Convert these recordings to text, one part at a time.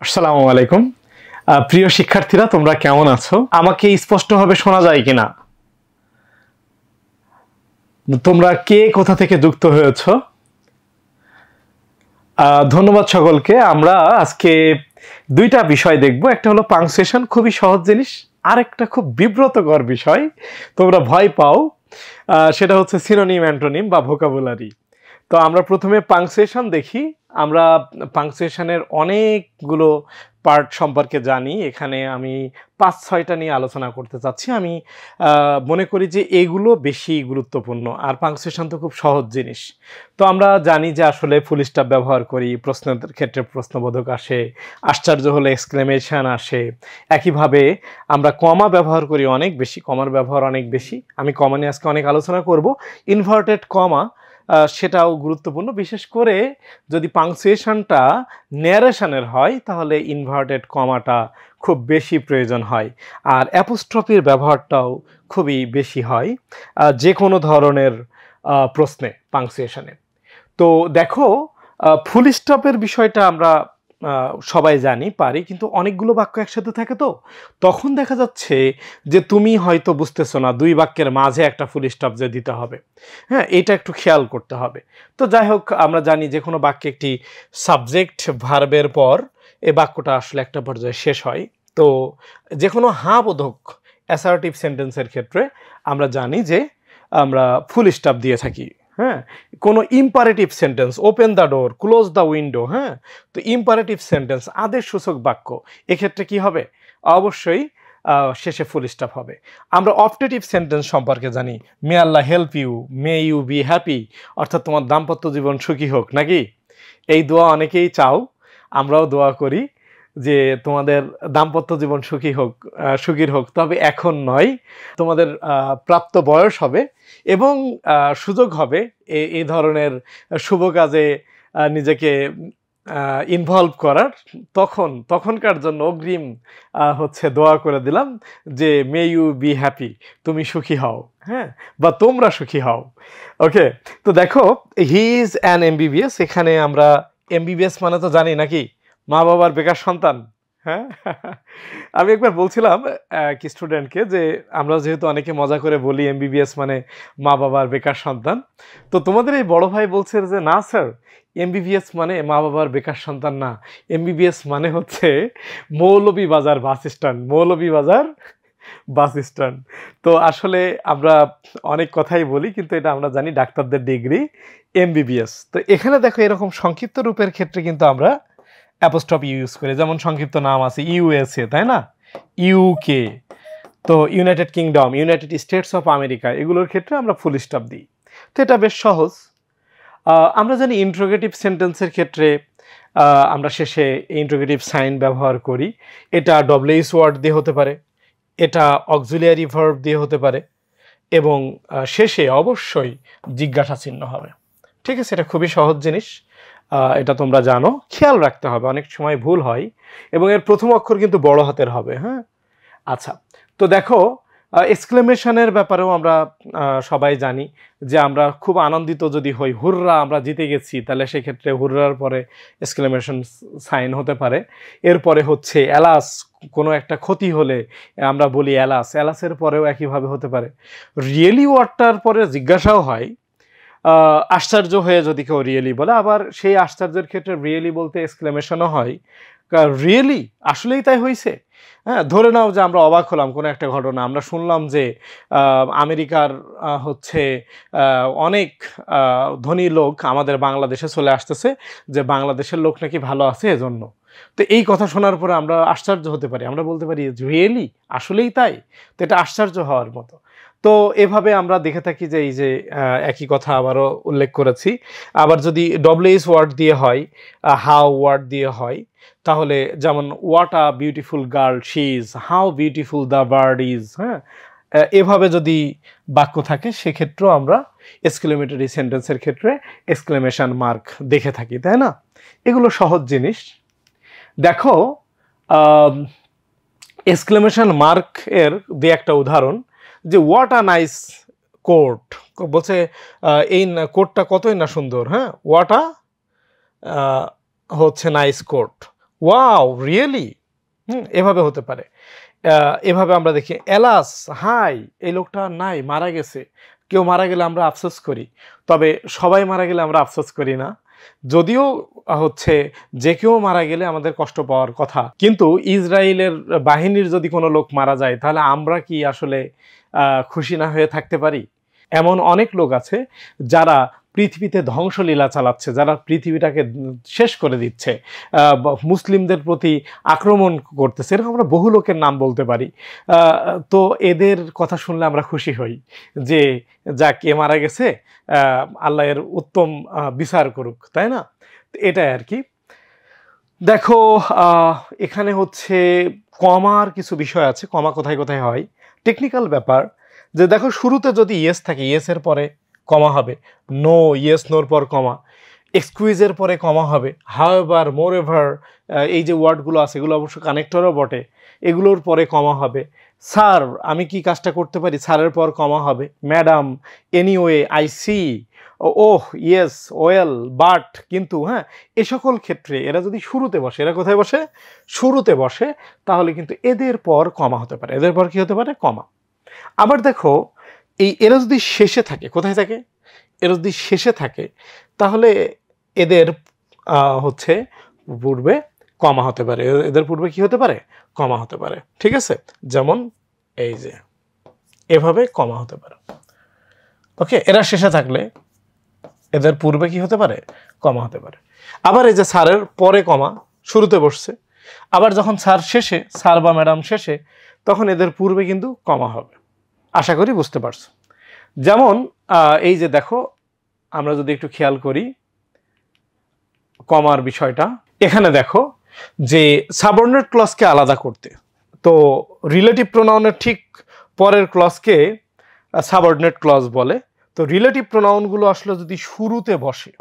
আসসালামু আলাইকুম। প্রিয় শিক্ষার্থীরা, তোমরা কেমন আছো? আমাকে স্পষ্টভাবে শোনা যায় কিনা? তোমরা কে কোথা থেকে যুক্ত হয়েছো? ধন্যবাদ সকলকে। আমরা আজকে দুইটা বিষয় দেখব। একটা হলো পাংচুয়েশন, খুবই সহজ জিনিস। আর একটা খুব বিব্রতকর বিষয়, তোমরা ভয় পাও, সেটা হচ্ছে সিনোনিম, অ্যান্টোনিম বা ভোকাবুলারি। তো আমরা প্রথমে পাংচুয়েশন দেখি। আমরা পাংচুয়েশনের অনেকগুলো পার্ট সম্পর্কে জানি। এখানে আমি ৫-৬টা নিয়ে আলোচনা করতে চাচ্ছি। আমি মনে করি যে এগুলো বেশি গুরুত্বপূর্ণ, আর পাংচুয়েশন তো খুব সহজ জিনিস। তো আমরা জানি যে আসলে ফুল স্টপ ব্যবহার করি, প্রশ্নের ক্ষেত্রে প্রশ্নবোধক আসে, আশ্চর্য হলে এক্সক্লেমেশন আসে। একইভাবে আমরা কমা ব্যবহার করি অনেক বেশি, কমার ব্যবহার অনেক বেশি। আমি কমা নিয়ে আজকে অনেক আলোচনা করব। ইনভার্টেড কমা সেটাও গুরুত্বপূর্ণ, বিশেষ করে যদি পাংচুয়েশনটা ন্যারেশনের হয় তাহলে ইনভার্টেড কমাটা খুব বেশি প্রয়োজন হয়। আর অ্যাপোস্ট্রফির ব্যবহারটাও খুবই বেশি হয় যে কোনো ধরনের প্রশ্নে, পাংচুয়েশনে। তো দেখো, ফুল স্টপের বিষয়টা আমরা সবাই জানি, পারি, কিন্তু অনেকগুলো বাক্য একসাথে থাকে, তো তখন দেখা যাচ্ছে যে তুমি হয়তো বুঝতেছো না দুই বাক্যের মাঝে একটা ফুল স্টপ যে দিতে হবে। হ্যাঁ, এটা একটু খেয়াল করতে হবে। তো যাই হোক, আমরা জানি যে কোনো বাক্যে একটি সাবজেক্ট ভার্বের পর এই বাক্যটা আসলে একটা পর্যায়ে শেষ হয়। তো যে কোনো হ্যাঁ বোধক অ্যাসার্টিভ সেন্টেন্সের ক্ষেত্রে আমরা জানি যে আমরা ফুল স্টপ দিয়ে থাকি। হ্যাঁ, কোনো imperative sentence, open the door, close the window, হ্যাঁ, তো ইম্পারেটিভ সেন্টেন্স, আদেশসূচক বাক্য, এক্ষেত্রে কি হবে? অবশ্যই শেষে ফুল স্টপ হবে। আমরা অপটেটিভ সেন্টেন্স সম্পর্কে জানি, may Allah help you, may you be happy, অর্থাৎ তোমার দাম্পত্য জীবন সুখী হোক, নাকি? এই দোয়া অনেকেই চাও, আমরাও দোয়া করি যে তোমাদের দাম্পত্য জীবন সুখী হোক, সুখীর হোক, তবে এখন নয়, তোমাদের প্রাপ্ত বয়স হবে এবং সুযোগ হবে এই ধরনের শুভ কাজে নিজেকে ইনভলভ করার। তখনকার জন্য অগ্রিম হচ্ছে দোয়া করে দিলাম যে মে ইউ বি হ্যাপি, তুমি সুখী হও, হ্যাঁ, বা তোমরা সুখী হও। ওকে, তো দেখো, হি ইজ অ্যান এমবিবিএস। এখানে আমরা এমবিবিএস মানে তো জানি, নাকি? মা বাবার বেকার সন্তান। হ্যাঁ, আমি একবার বলছিলাম এক স্টুডেন্টকে যে আমরা যেহেতু অনেকে মজা করে বলি এমবিবিএস মানে মা বাবার বেকার সন্তান, তো তোমাদের এই বড় ভাই বলছে যে না স্যার, এমবিবিএস মানে মা বাবার বেকার সন্তান না, এমবিবিএস মানে হচ্ছে Moulvibazar bus stand, Moulvibazar bus stand. তো আসলে আমরা অনেক কথাই বলি, কিন্তু এটা আমরা জানি ডাক্তারদের ডিগ্রি এমবিবিএস। তো এখানে দেখো, এরকম সংক্ষিপ্ত রূপের ক্ষেত্রে কিন্তু আমরা অ্যাপোস্ট্রফি ইউজ করি। যেমন সংক্ষিপ্ত নাম আছে ইউএসএ, তাই না? ইউকে, তো United kingdom, United states of America, এগুলোর ক্ষেত্রে আমরা ফুল স্টপ দিই। তো এটা বেশ সহজ। আমরা জানি ইন্ট্রোগেটিভ সেন্টেন্সের ক্ষেত্রে আমরা শেষে ইন্ট্রোগেটিভ সাইন ব্যবহার করি। এটা ডব্লিউএস ওয়ার্ড দিয়ে হতে পারে, এটা অক্সিলিয়ারি ভার্ব দিয়ে হতে পারে, এবং শেষে অবশ্যই জিজ্ঞাসা চিহ্ন হবে। ঠিক আছে, এটা খুবই সহজ জিনিস, এটা তোমরা জানো, খেয়াল রাখতে হবে, অনেক সময় ভুল হয়। এবং এর প্রথম অক্ষর কিন্তু বড় হাতের হবে। হ্যাঁ, আচ্ছা, তো দেখো, এক্সক্লেমেশনের ব্যাপারেও আমরা সবাই জানি যে আমরা খুব আনন্দিত যদি হই, হুররা আমরা জিতে গেছি, তাহলে সেক্ষেত্রে হুররার পরে এক্সক্লেমেশন সাইন হতে পারে। এরপরে হচ্ছে অ্যালাস, কোনো একটা ক্ষতি হলে আমরা বলি অ্যালাস, অ্যালাসের পরেও একইভাবে হতে পারে। রিয়েলি ওয়ার্ডটার পরে জিজ্ঞাসাও হয়, আশ্চর্য হয়ে যদি কেউ রিয়েলি বলে, আবার সেই আশ্চর্যের ক্ষেত্রে রিয়েলি বলতে এক্সক্লেমেশনও হয়, রিয়েলি, আসলেই তাই হয়েছে। হ্যাঁ, ধরে নাও যে আমরা অবাক হলাম কোনো একটা ঘটনা, আমরা শুনলাম যে আমেরিকার হচ্ছে অনেক ধনী লোক আমাদের বাংলাদেশে চলে আসতেছে, যে বাংলাদেশের লোক নাকি ভালো আছে এজন্য। তো এই কথা শোনার পরে আমরা আশ্চর্য হতে পারি, আমরা বলতে পারি রিয়েলি, আসলেই তাই। তো এটা আশ্চর্য হওয়ার মতো। তো এভাবে আমরা দেখে থাকি যে এই যে একই কথা আবারও উল্লেখ করেছি। আবার যদি ডব্লিউএস ওয়ার্ড দিয়ে হয়, হাউ ওয়ার্ড দিয়ে হয়, তাহলে যেমন what a beautiful girl she is, how beautiful the bird is. হ্যাঁ, এভাবে যদি বাক্য থাকে সেক্ষেত্রেও আমরা এক্সক্লেমেটরি সেন্টেন্সের ক্ষেত্রে এক্সক্লেমেশন মার্ক দেখে থাকি, তাই না? এগুলো সহজ জিনিস। দেখো, এক্সক্লেমেশন মার্ক এর দু একটা উদাহরণ, যে হোয়াট আ নাইস কোট, বলছে এই কোটটা কতই না সুন্দর। হ্যাঁ, হোয়াট আ হচ্ছে নাইস কোট, ওয়াও রিয়েলি, এভাবে হতে পারে। এভাবে আমরা দেখি এলাস হাই, এই লোকটা নাই, মারা গেছে। কেউ মারা গেলে আমরা আফসোস করি, তবে সবাই মারা গেলে আমরা আফসোস করি না। যদিও হচ্ছে যে কেউ মারা গেলে আমাদের কষ্ট পাওয়ার কথা, কিন্তু ইসরায়েলের বাহিনীর যদি কোনো লোক মারা যায় তাহলে আমরা কি আসলে খুশি না হয়ে থাকতে পারি? এমন অনেক লোক আছে যারা পৃথিবীতে ধ্বংসলীলা চালাচ্ছে, যারা পৃথিবীটাকে শেষ করে দিচ্ছে, মুসলিমদের প্রতি আক্রমণ করতেছে, এরকম আমরা বহু লোকের নাম বলতে পারি। তো এদের কথা শুনলে আমরা খুশি হই যে যা কে মারা গেছে, আল্লাহ এর উত্তম বিচার করুক, তাই না? এটাই আর কি। দেখো এখানে হচ্ছে কমার কিছু বিষয় আছে, কমা কোথায় কোথায় হয়, টেকনিক্যাল ব্যাপার। যে দেখো শুরুতে যদি ইয়েস থাকে, ইয়েসের পরে কমা হবে, নো ইয়েস নোর পর কমা, এক্সকুইজের পরে কমা হবে, হাউএভার, মোরএভার, এই যে ওয়ার্ডগুলো আছে এগুলো অবশ্য কানেক্টরও বটে, এগুলোর পরে কমা হবে। স্যার আমি কি কাজটা করতে পারি, স্যারের পর কমা হবে। Madam, anyway, I see, oh, yes, well, but, কিন্তু, হ্যাঁ, এ সকল ক্ষেত্রে এরা যদি শুরুতে বসে, এরা কোথায় বসে, শুরুতে বসে, তাহলে কিন্তু এদের পর কমা হতে পারে। এদের পর কি হতে পারে, কমা। আবার দেখো এরা যদি শেষে থাকে, কোথায় থাকে, এরা যদি শেষে থাকে তাহলে এদের হচ্ছে পূর্বে কমা হতে পারে, এদের পূর্বে কি হতে পারে, কমা হতে পারে। ঠিক আছে, যেমন এই যে এভাবে কমা হতে পারে। ওকে, এরা শেষে থাকলে এদের পূর্বে কি হতে পারে, কমা হতে পারে। আবার এই যে স্যারের পরে কমা, শুরুতে বসছে, আবার যখন স্যার শেষে, স্যার বা ম্যাডাম শেষে, তখন এদের পূর্বে কিন্তু কমা হবে। আশা করি বুঝতে পারছো। যেমন এই যে দেখো, আমরা যদি একটু খেয়াল করি কমার বিষয়টা, এখানে দেখো যে সাবঅর্ডিনেট ক্লজকে আলাদা করতে, তো রিলেটিভ প্রোনাউনের ঠিক পরের ক্লজকে সাবঅর্ডিনেট ক্লজ বলে। তো রিলেটিভ প্রোনাউনগুলো আসলে যদি শুরুতে বসে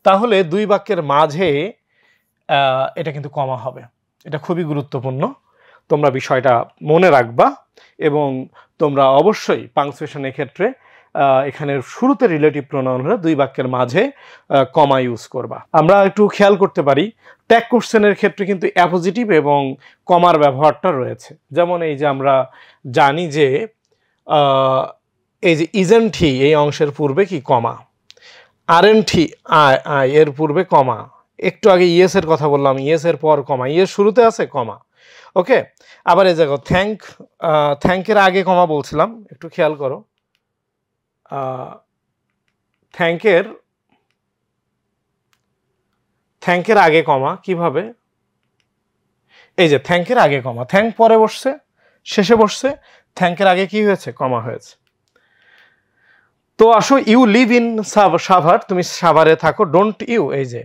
তাহলে দুই বাক্যের মাঝে এটা কিন্তু কমা হবে। এটা খুবই গুরুত্বপূর্ণ, তোমরা বিষয়টা মনে রাখবা। এবং তোমরা অবশ্যই পাংচুয়েশনের ক্ষেত্রে এখানে শুরুতে রিলেটিভ প্রোনাউন হলে দুই বাক্যের মাঝে কমা ইউজ করবা। আমরা একটু খেয়াল করতে পারি ট্যাগ কোশ্চেনের ক্ষেত্রে কিন্তু অ্যাপোজিটিভ এবং কমার ব্যবহারটা রয়েছে। যেমন এই যে আমরা জানি যে এই যে ইজেন্ট হি, এই অংশের পূর্বে কি কমা, আরএন্ট হি, আই এর পূর্বে কমা, একটু আগে ইয়েস এর কথা বললাম, ইয়েস এর পর কমা, ইয়েস শুরুতে আছে কমা। ওকে, আবার এই জায়গা থ্যাঙ্কের আগে কমা বলছিলাম, একটু খেয়াল করো, থ্যাঙ্কের আগে কমা কিভাবে, এই যে থ্যাঙ্কের আগে কমা, থ্যাঙ্ক পরে বসছে, শেষে বসছে, থ্যাঙ্কের আগে কি হয়েছে, কমা হয়েছে। তো আসো, ইউ লিভ ইন সাভার, তুমি সাভারে থাকো, ডোন্ট ইউ, এই যে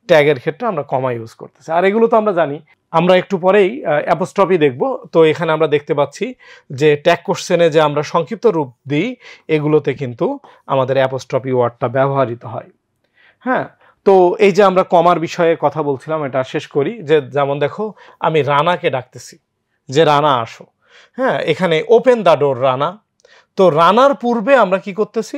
ট্যাগের ক্ষেত্রে আমরা কমা ইউজ করতেছি। আর এগুলো তো আমরা জানি, আমরা একটু পরেই অ্যাপোস্ট্রফি দেখব। তো এখানে আমরা দেখতে পাচ্ছি যে ট্যাগ কোশ্চেনে যে আমরা সংক্ষিপ্ত রূপ দিই, এগুলোতে কিন্তু আমাদের অ্যাপোস্ট্রফি ওয়ার্ডটা ব্যবহৃত হয়। হ্যাঁ, তো এই যে আমরা কমার বিষয়ে কথা বলছিলাম, এটা শেষ করি। যে যেমন দেখো, আমি রানাকে ডাকতেছি যে রানা আসো, হ্যাঁ, এখানে ওপেন দ্য ডোর রানা, তো রানার পূর্বে আমরা কি করতেছি,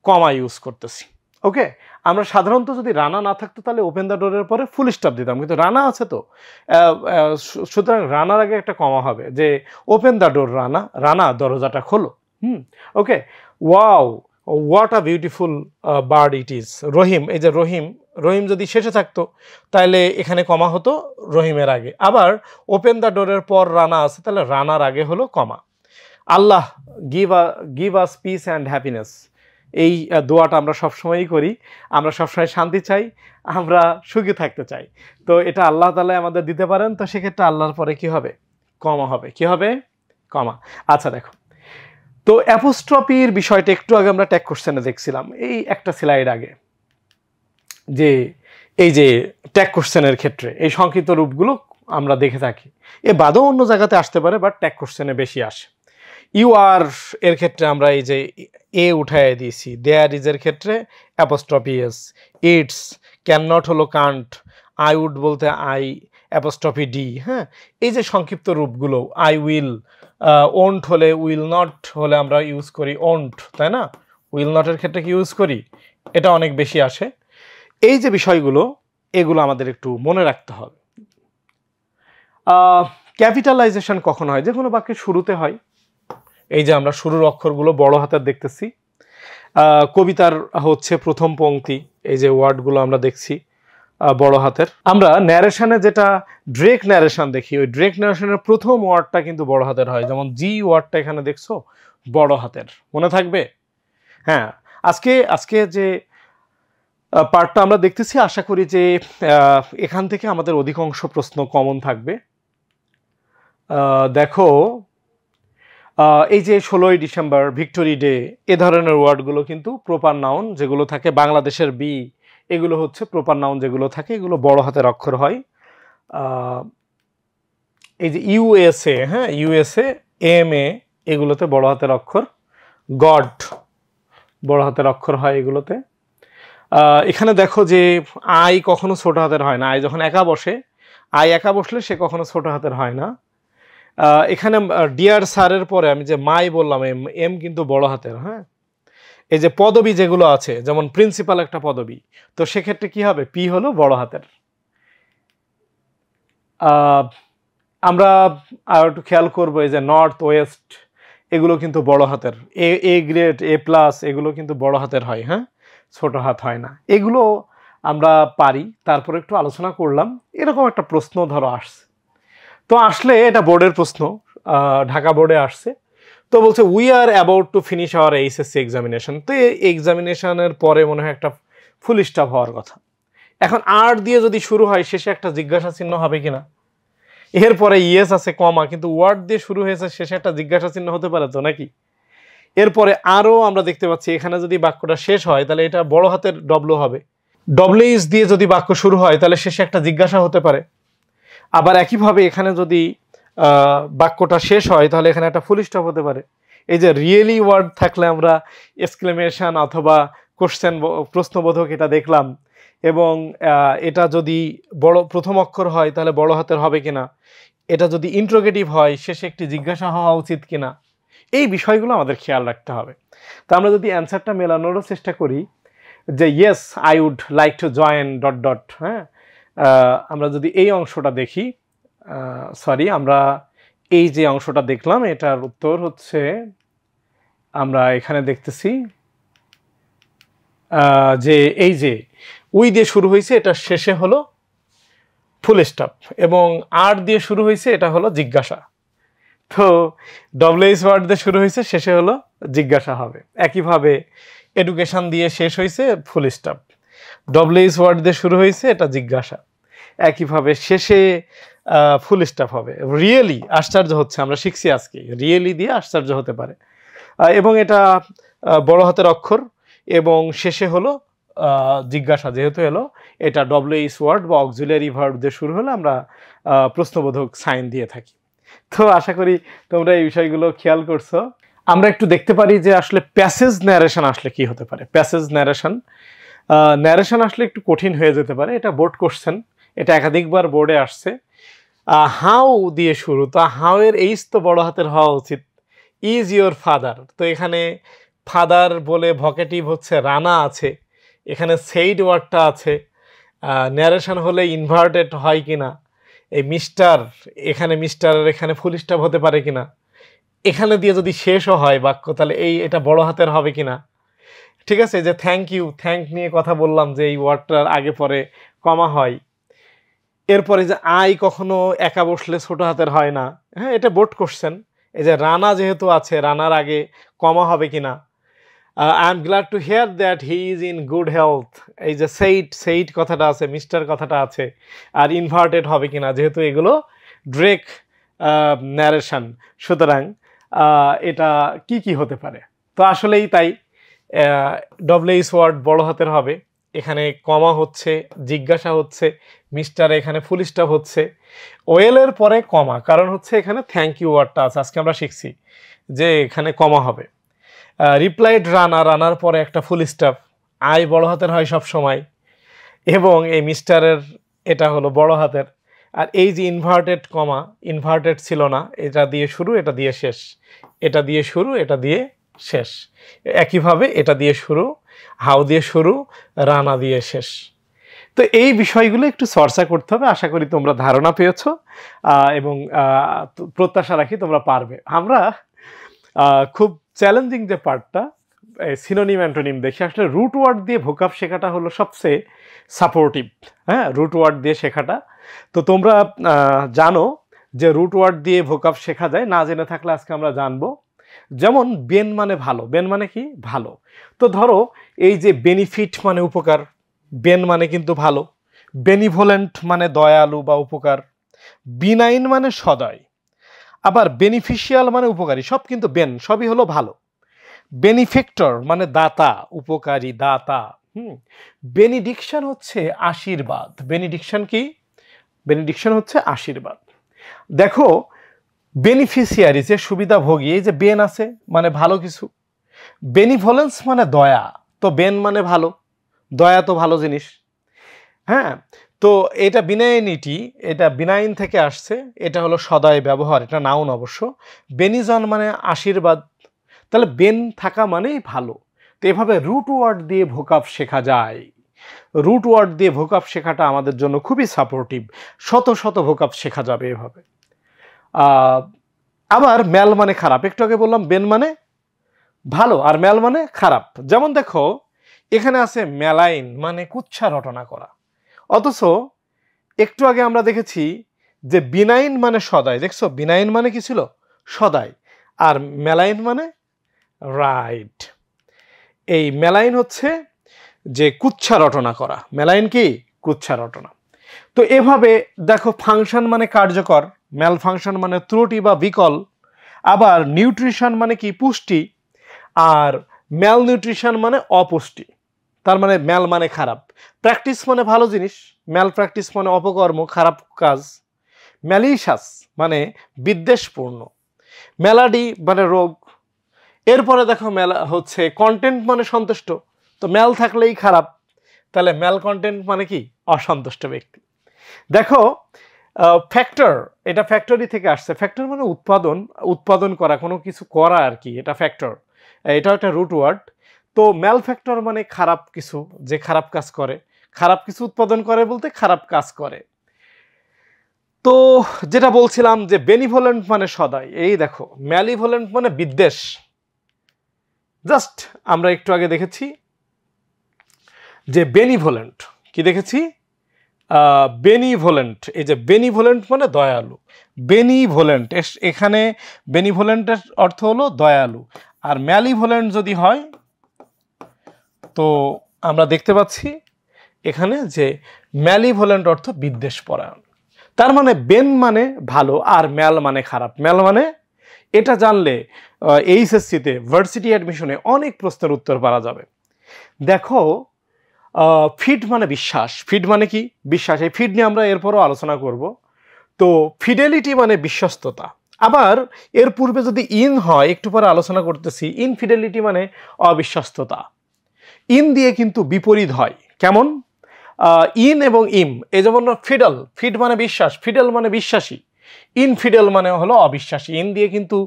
কমা ইউজ করতেছি। ওকে, আমরা সাধারণত যদি রানা না থাকতো তাহলে ওপেন দ্য ডোরের পরে ফুল স্টপ দিতাম, কিন্তু রানা আছে তো, সুতরাং রানার আগে একটা কমা হবে, যে open the door Rana, Rana দরজাটা খোলো। Okay, wow, what a beautiful bird it is, Rahim, এই যে রহিম, রহিম যদি শেষে থাকতো তাহলে এখানে কমা হতো রহিমের আগে। আবার ওপেন দ্য ডোরের পর রানা আছে, তাহলে রানার আগে হলো comma. Allah give us peace and happiness, এই দোয়াটা আমরা সবসময়ই করি, আমরা সবসময় শান্তি চাই, আমরা সুখী থাকতে চাই। তো এটা আল্লাহ তাআলা আমাদের দিতে পারেন, তো সেক্ষেত্রে আল্লাহর পরে কি হবে, কমা হবে। কি হবে, কমা। আচ্ছা দেখো, তো অ্যাপোস্ট্রফির বিষয়টা একটু আগে আমরা ট্যাগ কোশ্চেনে দেখছিলাম, এই একটা স্লাইড আগে, যে এই যে ট্যাগ কোশ্চেনের ক্ষেত্রে এই সংক্ষিপ্ত রূপগুলো আমরা দেখে থাকি, এ বাদেও অন্য জায়গাতে আসতে পারে, বাট ট্যাগ কোশ্চেনে বেশি আসে। ইউ আর এর ক্ষেত্রে আমরা এই যে এ উঠায় দিয়েছি, দেয়ার ইজ এর ক্ষেত্রে apostrophe S, it's, can not হলো কান্ট, আই উড বলতে আই, অ্যাপোস্ট্রফি ডি। হ্যাঁ, এই যে সংক্ষিপ্ত রূপগুলো, আই উইল, ওন্ট হলে, উইল নট হলে আমরা ইউজ করি ওন্ট, তাই না, উইল নটের ক্ষেত্রে কি ইউজ করি, এটা অনেক বেশি আসে। এই যে বিষয়গুলো, এগুলো আমাদের একটু মনে রাখতে হবে। ক্যাপিটালাইজেশন কখন হয়? যে কোনো বাক্যের শুরুতে হয়। এই যে আমরা শুরুর অক্ষরগুলো বড় হাতের দেখতেছি। কবিতার হচ্ছে প্রথম পংক্তি, এই যে ওয়ার্ডগুলো আমরা দেখছি বড় হাতের। আমরা ন্যারেশনে যেটা ড্রেক ন্যারেশন দেখি, ওই ড্রেক ন্যারেশনের প্রথম ওয়ার্ডটা কিন্তু বড় হাতের হয়। যেমন জি ওয়ার্ডটা এখানে দেখছো বড় হাতের, মনে থাকবে? হ্যাঁ, আজকে যে পার্টটা আমরা দেখতেছি, আশা করি যে এখান থেকে আমাদের অধিকাংশ প্রশ্ন কমন থাকবে। দেখো, এই যে 16ই ডিসেম্বর ভিক্টোরি ডে, এ ধরনের ওয়ার্ডগুলো কিন্তু প্রপার নাউন যেগুলো থাকে, বাংলাদেশের বি, এগুলো হচ্ছে প্রপার নাউন যেগুলো থাকে, এগুলো বড় হাতের অক্ষর হয়। এই যে ইউএসএ, হ্যাঁ, ইউএসএ, এম এ, এগুলোতে বড় হাতের অক্ষর। গড বড় হাতের অক্ষর হয় এগুলোতে। এখানে দেখো যে আই কখনো ছোট হাতের হয় না। আই যখন একা বসে, আই একা বসলে সে কখনো ছোট হাতের হয় না। এখানে ডিয়ার স্যারের পরে আমি যে মাই বললাম, এম কিন্তু বড় হাতের। হ্যাঁ, এই যে পদবি যেগুলো আছে, যেমন প্রিন্সিপাল একটা পদবি, তো সেক্ষেত্রে কি হবে? পি হলো বড় হাতের। আমরা আর একটু খেয়াল করবো, এই যে নর্থ ওয়েস্ট, এগুলো কিন্তু বড় হাতের। এ গ্রেড, এ প্লাস, এগুলো কিন্তু বড় হাতের হয়। হ্যাঁ, ছোট হাত হয় না। এগুলো আমরা পারি। তারপর একটু আলোচনা করলাম। এরকম একটা প্রশ্ন ধরো আসছে, তো আসলে এটা বোর্ডের প্রশ্ন, ঢাকা বোর্ডে আসছে। তো বলছে we are about to finish hour HSC examination. তো এই এক্সামিনেশনের পরে মনে হয় একটা ফুল স্টপ হওয়ার কথা। এখন আর দিয়ে যদি শুরু হয়, শেষে একটা জিজ্ঞাসা চিহ্ন হবে কিনা? এরপরে ইয়েস আছে কমা, কিন্তু ওয়ার্ড দিয়ে শুরু হয়েছে, শেষে একটা জিজ্ঞাসা চিহ্ন হতে পারে তো নাকি? এরপরে আরও আমরা দেখতে পাচ্ছি, এখানে যদি বাক্যটা শেষ হয় তাহলে এটা বড় হাতের ডব্লিউ হবে। ডব্লিউএস দিয়ে যদি বাক্য শুরু হয় তাহলে শেষে একটা জিজ্ঞাসা হতে পারে। আবার একইভাবে এখানে যদি বাক্যটা শেষ হয় তাহলে এখানে একটা ফুল স্টপ হতে পারে। এই যে রিয়েলি ওয়ার্ড থাকলে আমরা এক্সক্লেমেশন অথবা কোশ্চেন, প্রশ্নবোধক এটা দেখলাম। এবং এটা যদি বড় প্রথম অক্ষর হয় তাহলে বড় হাতের হবে কিনা, এটা যদি ইন্ট্রোগেটিভ হয় শেষে একটি জিজ্ঞাসা হওয়া উচিত কিনা, এই বিষয়গুলো আমাদের খেয়াল রাখতে হবে। তো আমরা যদি অ্যান্সারটা মেলানোরও চেষ্টা করি যে yes I would like to join dot dot, হ্যাঁ, আমরা যদি এই অংশটা দেখি, আমরা এই যে অংশটা দেখলাম, এটার উত্তর হচ্ছে আমরা এখানে দেখতেছি যে এই যে উই দিয়ে শুরু হয়েছে, এটা শেষে হলো ফুল স্টপ, এবং আর দিয়ে শুরু হয়েছে, এটা হলো জিজ্ঞাসা। তো ডব্লিউএস ওয়ার্ড দিয়ে শুরু হয়েছে, শেষে হলো জিজ্ঞাসা হবে। একইভাবে এডুকেশন দিয়ে শেষ হয়েছে, ফুল স্টপ। ডব্লিউএস ওয়ার্ড দিয়ে শুরু হয়েছে, এটা জিজ্ঞাসা। একইভাবে শেষে ফুল স্টপ হবে। রিয়েলি আশ্চর্য হচ্ছে, আমরা শিখছি আজকে রিয়েলি দিয়ে আশ্চর্য হতে পারে, এবং এটা বড় হাতের অক্ষর, এবং শেষে হলো জিজ্ঞাসা। যেহেতু এলো এটা ডব্লিউএস ওয়ার্ড বা অক্সিলারি ভার্ব দিয়ে শুরু হলে আমরা প্রশ্নবোধক সাইন দিয়ে থাকি। তো আশা করি তোমরা এই বিষয়গুলো খেয়াল করছো। আমরা একটু দেখতে পারি যে আসলে প্যাসেজ ন্যারেশন আসলে কি হতে পারে। প্যাসেজ ন্যারেশন আসলে একটু কঠিন হয়ে যেতে পারে। এটা বোর্ড কোশ্চেন, এটা একাধিকবার বোর্ডে আসছে। হাউ দিয়ে শুরু, তো হাউ এর এইচ তো বড় হাতের হওয়া উচিত। ইজ ইয়োর ফাদার, তো এখানে ফাদার বলে ভকেটিভ হচ্ছে রানা আছে, এখানে সেইড ওয়ার্ডটা আছে। ন্যারেশন হলে ইনভার্টেড হয় কিনা, এই মিস্টার, এখানে মিস্টারের এখানে ফুল স্টপ হতে পারে কিনা, এখানে দিয়ে যদি শেষও হয় বাক্য তাহলে এটা বড় হাতের হবে কিনা। ঠিক আছে, যে থ্যাংক ইউ, থ্যাংক নিয়ে কথা বললাম যে এই ওয়ার্ডটার আগে পরে কমা হয়। এরপরে যে আই কখনো একা বসলে ছোট হাতের হয় না, হ্যাঁ, এটা বোর্ড কোশ্চেন। এই যে রানা যেহেতু আছে, রানার আগে কমা হবে কিনা। I am glad to here that he is in good health, এই যে সেইট কথাটা আছে, মিস্টার কথাটা আছে, আর ইনভার্টেড হবে কিনা, যেহেতু এগুলো ড্রেক ন্যারেশন। সুতরাং এটা কি হতে পারে? তো আসলেই তাই, ডব্লিউএস ওয়ার্ড বড় হাতের হবে, এখানে কমা হচ্ছে, জিজ্ঞাসা হচ্ছে, মিস্টার এখানে ফুল স্টপ হচ্ছে, ওয়েলের পরে কমা, কারণ হচ্ছে এখানে থ্যাংক ইউ ওয়ার্ডটা আছে। আজকে আমরা শিখছি যে এখানে কমা হবে। রিপ্লাইড রানার পরে একটা ফুল স্টপ, আই বড় হাতের হয় সব সময়, এবং এই মিস্টারের এটা হলো বড় হাতের। আর এই যে ইনভার্টেড কমা, ইনভার্টেড ছিল না, এটা দিয়ে শুরু, এটা দিয়ে শেষ, এটা দিয়ে শুরু, এটা দিয়ে শেষ। একইভাবে এটা দিয়ে শুরু, হাউ দিয়ে শুরু, রানা দিয়ে শেষ। তো এই বিষয়গুলো একটু চর্চা করতে হবে। আশা করি তোমরা ধারণা পেয়েছো এবং প্রত্যাশা রাখি তোমরা পারবে। আমরা খুব চ্যালেঞ্জিং যে পার্টটা সিনোনিম অ্যান্টোনিম দেখি, আসলে রুট ওয়ার্ড দিয়ে ভোকাব শেখাটা হলো সবচেয়ে সাপোর্টিভ। হ্যাঁ, রুট ওয়ার্ড দিয়ে শেখাটা। তো তোমরা জানো যে রুট ওয়ার্ড দিয়ে ভোকাব শেখা যায়, না জেনে থাকলে আজকে আমরা জানবো। যেমন বেন মানে ভালো, বেন মানে কি ভালো। তো ধরো এই যে বেনিফিট মানে উপকার, বেন মানে কিন্তু ভালো। বেনিভোলেন্ট মানে দয়ালু বা উপকার। বিনাইন মানে সদয়। আবার বেনিফিশিয়াল মানে উপকারী, সব কিন্তু বেন, সবই হলো ভালো। বেনিফেক্টর মানে দাতা, উপকারী, দাতা। বেনিডিকশন হচ্ছে আশীর্বাদ। বেনিডিকশন কি? বেনিডিকশন হচ্ছে আশীর্বাদ। দেখো বেনিফিশিয়ারি যে সুবিধাভোগী, এই যে বেন আছে মানে ভালো কিছু। বেনিভোলেন্স মানে দয়া, তো বেন মানে ভালো, দয়া তো ভালো জিনিস। হ্যাঁ, তো এটা বিনাইনিটি, এটা বিনাইন থেকে আসছে, এটা হলো সদয় ব্যবহার, এটা নাউন অবশ্য। বেনিজন মানে আশীর্বাদ, তাহলে বেন থাকা মানেই ভালো। তো এভাবে রুট ওয়ার্ড দিয়ে ভোকাব শেখা যায়। রুট ওয়ার্ড দিয়ে ভোকাব শেখাটা আমাদের জন্য খুবই সাপোর্টিভ। শত শত ভোকাব শেখা যাবে এভাবে। আবার ম্যাল মানে খারাপ, একটু আগে বললাম বেন মানে ভালো আর ম্যাল মানে খারাপ। যেমন দেখো এখানে আছে ম্যালাইন মানে কুৎসা রটনা করা, অথচ একটু আগে আমরা দেখেছি যে বিনাইন মানে সদাই। দেখছো বিনাইন মানে কি ছিল? সদাই। আর ম্যালাইন মানে রাইট। এই ম্যালাইন হচ্ছে যে কুৎসা রটনা করা, ম্যালাইন কি? কুৎসা রটনা। তো এভাবে দেখো ফাংশন মানে কার্যকর, ম্যাল ফাংশন মানে ত্রুটি বা বিকল। আবার নিউট্রিশন মানে কি? পুষ্টি। আর ম্যাল নিউট্রিশন মানে অপুষ্টি, তার মানে ম্যাল মানে খারাপ। প্র্যাকটিস মানে ভালো জিনিস, ম্যাল প্র্যাকটিস মানে অপকর্ম, খারাপ কাজ। ম্যালিশাস মানে বিদ্বেষপূর্ণ। ম্যালাডি মানে রোগ। এরপরে দেখো মেলা হচ্ছে কন্টেন্ট মানে সন্তুষ্ট, তো ম্যাল থাকলেই খারাপ, তাহলে ম্যাল কন্টেন্ট মানে কি? অসন্তুষ্ট ব্যক্তি। দেখো ফ্যাক্টর, এটা ফ্যাক্টরি থেকে আসছে। ফ্যাক্টর মানে উৎপাদন, উৎপাদন করা, কোনো কিছু করা আর কি, এটা ফ্যাক্টর। এটা একটা রুট ওয়ার্ড। তো ম্যাল ফ্যাক্টর মানে খারাপ কিছু, যে খারাপ কাজ করে, খারাপ কিছু উৎপাদন করে বলতে খারাপ কাজ করে। তো যেটা বলছিলাম যে বেনিভোলেন্ট মানে সদয়, এই দেখো ম্যালিভোলেন্ট মানে বিদ্বেষ। জাস্ট আমরা একটু আগে দেখেছি যে বেনিভোলেন্ট, কি দেখেছি? বেনিভোলেন্ট। এই যে বেনিভোলেন্ট মানে দয়ালু, বেনিভোলেন্ট, এখানে বেনিভোলেন্টের অর্থ হলো দয়ালু। আর ম্যালিভোলেন্ট যদি হয় তো আমরা দেখতে পাচ্ছি এখানে যে ম্যালিভোলেন্ট অর্থ বিদ্বেষ পরায়ণ। তার মানে বেন মানে ভালো আর ম্যাল মানে খারাপ। ম্যাল মানে, এটা জানলে এইচএসসিতে ভার্সিটি অ্যাডমিশনে অনেক প্রশ্নের উত্তর পাওয়া যাবে। দেখো ফিড মানে বিশ্বাস, ফিড মানে কি? বিশ্বাস। এই ফিড নিয়ে আমরা এরপরও আলোচনা করব। তো ফিডেলিটি মানে বিশ্বস্ততা। আবার এর পূর্বে যদি ইন হয়, একটু পরে আলোচনা করতেছি, ইনফিডেলিটি মানে অবিশ্বস্ততা। ইন দিয়ে কিন্তু বিপরীত হয়, কেমন? ইন এবং ইম, এই যেমন ফিডল, ফিড মানে বিশ্বাস, ফিডেল মানে বিশ্বাসী, ইনফিডেল মানে হলো অবিশ্বাসী। ইন দিয়ে কিন্তু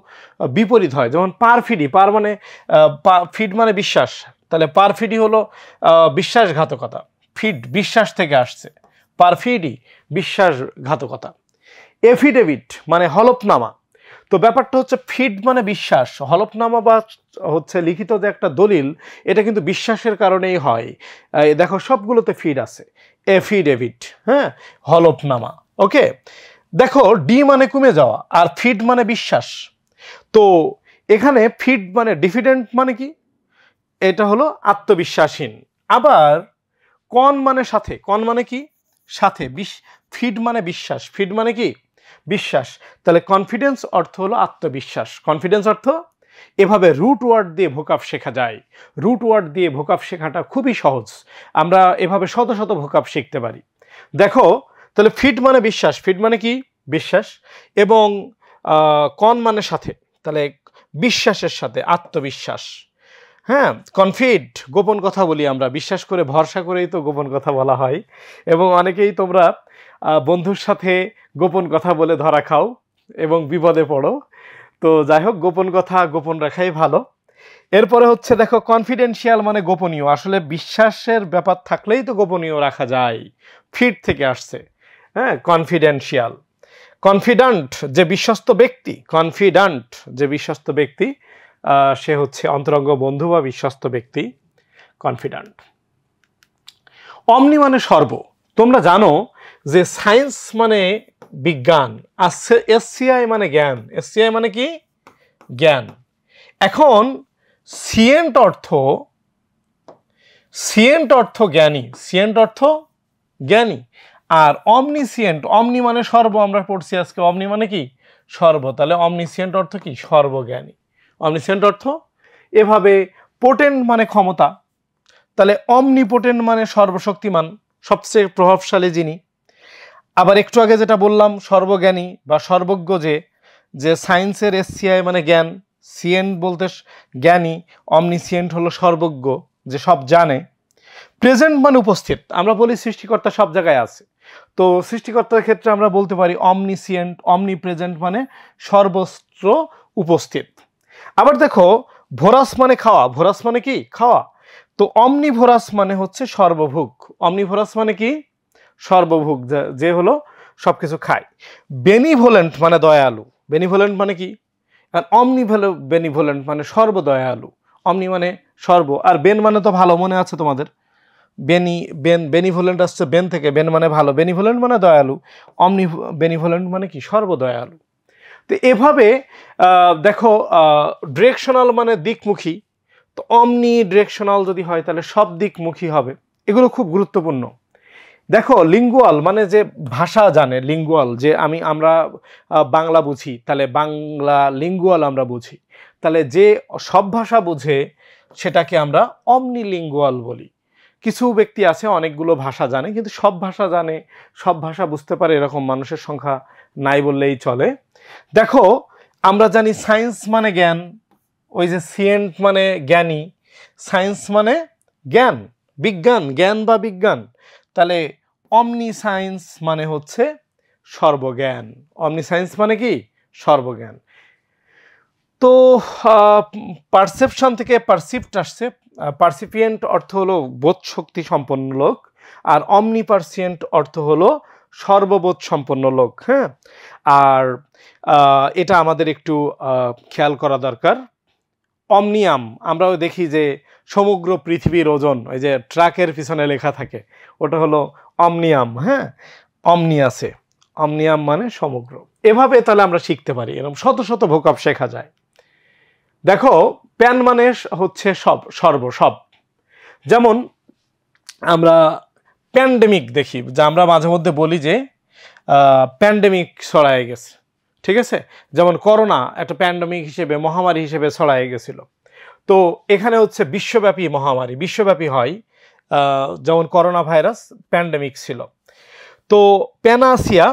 বিপরীত হয়, যেমন পারফিডি, পার মানে ফিড মানে বিশ্বাস, তাহলে পারফিডি হলো বিশ্বাসঘাতকতা। ফিড বিশ্বাস থেকে আসছে, পারফিডি বিশ্বাসঘাতকতা। এফিডেভিট মানে হলফনামা। তো ব্যাপারটা হচ্ছে ফিড মানে বিশ্বাস, হলফনামা বা হচ্ছে লিখিত যে একটা দলিল, এটা কিন্তু বিশ্বাসের কারণেই হয়। দেখো সবগুলোতে ফিড আছে, এফিডেভিট, হ্যাঁ, হলফনামা। ওকে, দেখো ডি মানে কমে যাওয়া আর ফিড মানে বিশ্বাস। তো এখানে ফিড মানে ডিফিডেন্ট মানে কি? এটা হলো আত্মবিশ্বাসহীন। আবার কন মানে সাথে, কন মানে কি? সাথে। ফিড মানে বিশ্বাস, ফিড মানে কি? বিশ্বাস। তাহলে কনফিডেন্স অর্থ হলো আত্মবিশ্বাস, কনফিডেন্স অর্থ। এভাবে রুট ওয়ার্ড দিয়ে ভোকাব শেখা যায়। রুট ওয়ার্ড দিয়ে ভোকাব শেখাটা খুবই সহজ, আমরা এভাবে শত শত ভোকাব শিখতে পারি। দেখো তাহলে ফিড মানে বিশ্বাস, ফিড মানে কি? বিশ্বাস। এবং কন মানে সাথে, তাহলে বিশ্বাসের সাথে আত্মবিশ্বাস। হ্যাঁ, কনফিড গোপন কথা বলি আমরা, বিশ্বাস করে ভরসা করেই তো গোপন কথা বলা হয়। এবং অনেকেই তোমরা বন্ধুর সাথে গোপন কথা বলে ধরা খাও এবং বিপদে পড়ো। তো যাই হোক, গোপন কথা গোপন রাখাই ভালো। এরপরে হচ্ছে দেখো কনফিডেন্সিয়াল মানে গোপনীয়, আসলে বিশ্বাসের ব্যাপার থাকলেই তো গোপনীয় রাখা যায়, ফিট থেকে আসছে। হ্যাঁ, কনফিডেন্সিয়াল। কনফিডেন্ট যে বিশ্বস্ত ব্যক্তি, কনফিডেন্ট যে বিশ্বস্ত ব্যক্তি, সে হচ্ছে অন্তরঙ্গ বন্ধু বা বিশ্বস্ত ব্যক্তি, কনফিডেন্ট। অমনি মানে সর্ব। তোমরা জানো যে সায়েন্স মানে বিজ্ঞান, আর এসসিআই মানে জ্ঞান। এসসিআই মানে কি? জ্ঞান। এখন সিয়েন্ট অর্থ জ্ঞানী, সিয়েন্ট অর্থ জ্ঞানী। আর অমনিসিয়েন্ট, অমনি মানে সর্ব, আমরা পড়ছি আজকে অমনি মানে কি? সর্ব। তাহলে অমনিসিয়েন্ট অর্থ কি? সর্বজ্ঞানী। অমনিসিয়েন্ট অর্থ এভাবে। পোটেন্ট মানে ক্ষমতা, তাহলে অমনিপোটেন্ট মানে সর্বশক্তিমান, সবচেয়ে প্রভাবশালী যিনি। আবার একটু আগে যেটা বললাম সর্বজ্ঞানী বা সর্বজ্ঞ, যে সায়েন্সের এসসিআই মানে জ্ঞান, সিয়েন্ট বলতে জ্ঞানী, অমনিসিয়েন্ট হলো সর্বজ্ঞ যে সব জানে। প্রেজেন্ট মানে উপস্থিত, আমরা বলি সৃষ্টিকর্তা সব জায়গায় আছে, তো সৃষ্টিকর্তার ক্ষেত্রে আমরা বলতে পারি অমনিসিয়েন্ট, অমনি প্রেজেন্ট মানে সর্বত্র উপস্থিত। আবার দেখো ভোরাস মানে খাওয়া, ভোরাস মানে কি? খাওয়া। তো অমনিভোরাস মানে হচ্ছে সর্বভোগ। অমনিভোরাস মানে কি? সর্বভোগ, যে হলো সবকিছু খায়। বেনিভোলেন্ট মানে দয়ালু, বেনিভোলেন্ট মানে কি? আর বেনিভোলেন্ট মানে সর্বদয়ালু। অমনি মানে সর্ব, আর বেন মানে তো ভালো, মনে আছে তোমাদের? বেনিভোলেন্ট আসছে বেন থেকে, বেন মানে ভালো, বেনিভোলেন্ট মানে দয়ালু, বেনিভোলেন্ট মানে কি? সর্বদয়ালু। তো এভাবে দেখো ডিরেকশনাল মানে দিকমুখী, তো অমনি ডিরেকশনাল যদি হয় তাহলে সব দিকমুখী হবে। এগুলো খুব গুরুত্বপূর্ণ। দেখো লিঙ্গুয়াল মানে যে ভাষা জানে, লিঙ্গুয়াল যে আমরা বাংলা বুঝি, তাহলে বাংলা লিঙ্গুয়াল আমরা বুঝি, তাহলে যে সব ভাষা বুঝে সেটাকে আমরা অমনিলিঙ্গুয়াল বলি। কিছু ব্যক্তি আছে অনেকগুলো ভাষা জানে কিন্তু সব ভাষা জানে, সব ভাষা বুঝতে পারে, এরকম মানুষের সংখ্যা নাই বললেই চলে। দেখো আমরা জানি সায়েন্স মানে জ্ঞান, ওই যে সিয়েন্ট মানে জ্ঞানী, সায়েন্স মানে জ্ঞান, বিজ্ঞান, জ্ঞান বা বিজ্ঞান। তাহলে অমনি সায়েন্স মানে হচ্ছে সর্বজ্ঞান। অমনি সায়েন্স মানে কি? সর্বজ্ঞান। তো পারসেপশন থেকে পারসিপ্ট আসছে। পারসিপিয়েন্ট অর্থ হলো বোধ শক্তি সম্পন্ন লোক, আর অমনিপারসিয়েন্ট অর্থ হলো সর্ববোধ সম্পন্ন লোক। হ্যাঁ, আর এটা আমাদের একটু খেয়াল করা দরকার। অমনিয়াম, আমরাও দেখি যে সমগ্র পৃথিবীর ওজন ওই যে ট্রাকের পিছনে লেখা থাকে, ওটা হলো অমনিয়াম। হ্যাঁ, অমনি আছে, অমনিয়াম মানে সমগ্র। এভাবে তাহলে আমরা শিখতে পারি, এরকম শত শত ভোকাব শেখা যায়। দেখো প্যান মানে হচ্ছে সব, সব। যেমন আমরা প্যান্ডেমিক দেখি, যা আমরা মাঝে মধ্যে বলি যে প্যান্ডেমিক ছড়ায় গেছে, ঠিক আছে? যেমন করোনা একটা প্যান্ডেমিক হিসেবে, মহামারী হিসেবে ছড়ায় গেছিল। তো এখানে হচ্ছে বিশ্বব্যাপী মহামারী, বিশ্বব্যাপী হয়, যেমন করোনা ভাইরাস প্যান্ডেমিক ছিল। তো প্যানাসিয়া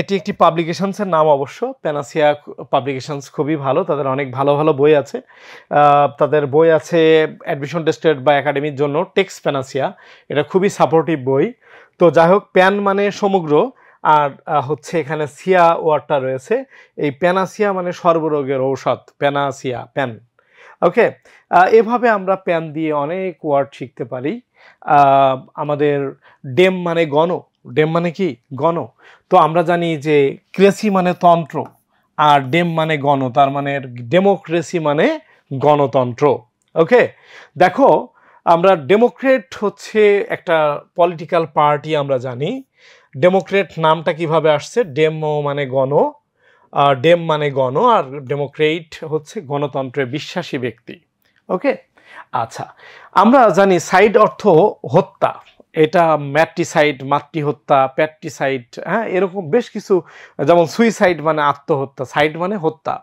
এটি একটি পাবলিকেশনসের নাম, অবশ্য প্যানাসিয়া পাবলিকেশনস খুবই ভালো, তাদের অনেক ভালো ভালো বই আছে। তাদের বই আছে অ্যাডমিশন টেস্টেড বা একাডেমির জন্য, টেক্সট প্যানাসিয়া, এটা খুবই সাপোর্টিভ বই। তো যাই হোক, প্যান মানে সমগ্র, আর হচ্ছে এখানে সিয়া ওয়ার্ডটা রয়েছে, এই প্যানাসিয়া মানে সর্বরোগের ঔষধ, প্যানাসিয়া, প্যান। ওকে, এভাবে আমরা প্যান দিয়ে অনেক ওয়ার্ড শিখতে পারি। আমাদের ডেম মানে গণ, ডেম মানে কি? গণ। তো আমরা জানি যে ক্রেসি মানে তন্ত্র, আর ডেম মানে গণ, তার মানে ডেমোক্রেসি মানে গণতন্ত্র। ওকে, দেখো আমরা ডেমোক্রেট হচ্ছে একটা পলিটিক্যাল পার্টি, আমরা জানি। ডেমোক্রেট নামটা কিভাবে আসছে? ডেমো মানে গণ, ডেম মানে গণ, আর ডেমোক্রেট হচ্ছে গণতন্ত্রে বিশ্বাসী ব্যক্তি। ওকে, আচ্ছা, আমরা জানি সাইড অর্থ হত্যা, এটা ম্যাট্রিসাইড মাতৃ হত্যা, প্যাট্রিসাইড, হ্যাঁ, এরকম বেশ কিছু, যেমন সুইসাইড মানে আত্মহত্যা, সাইড মানে হত্যা।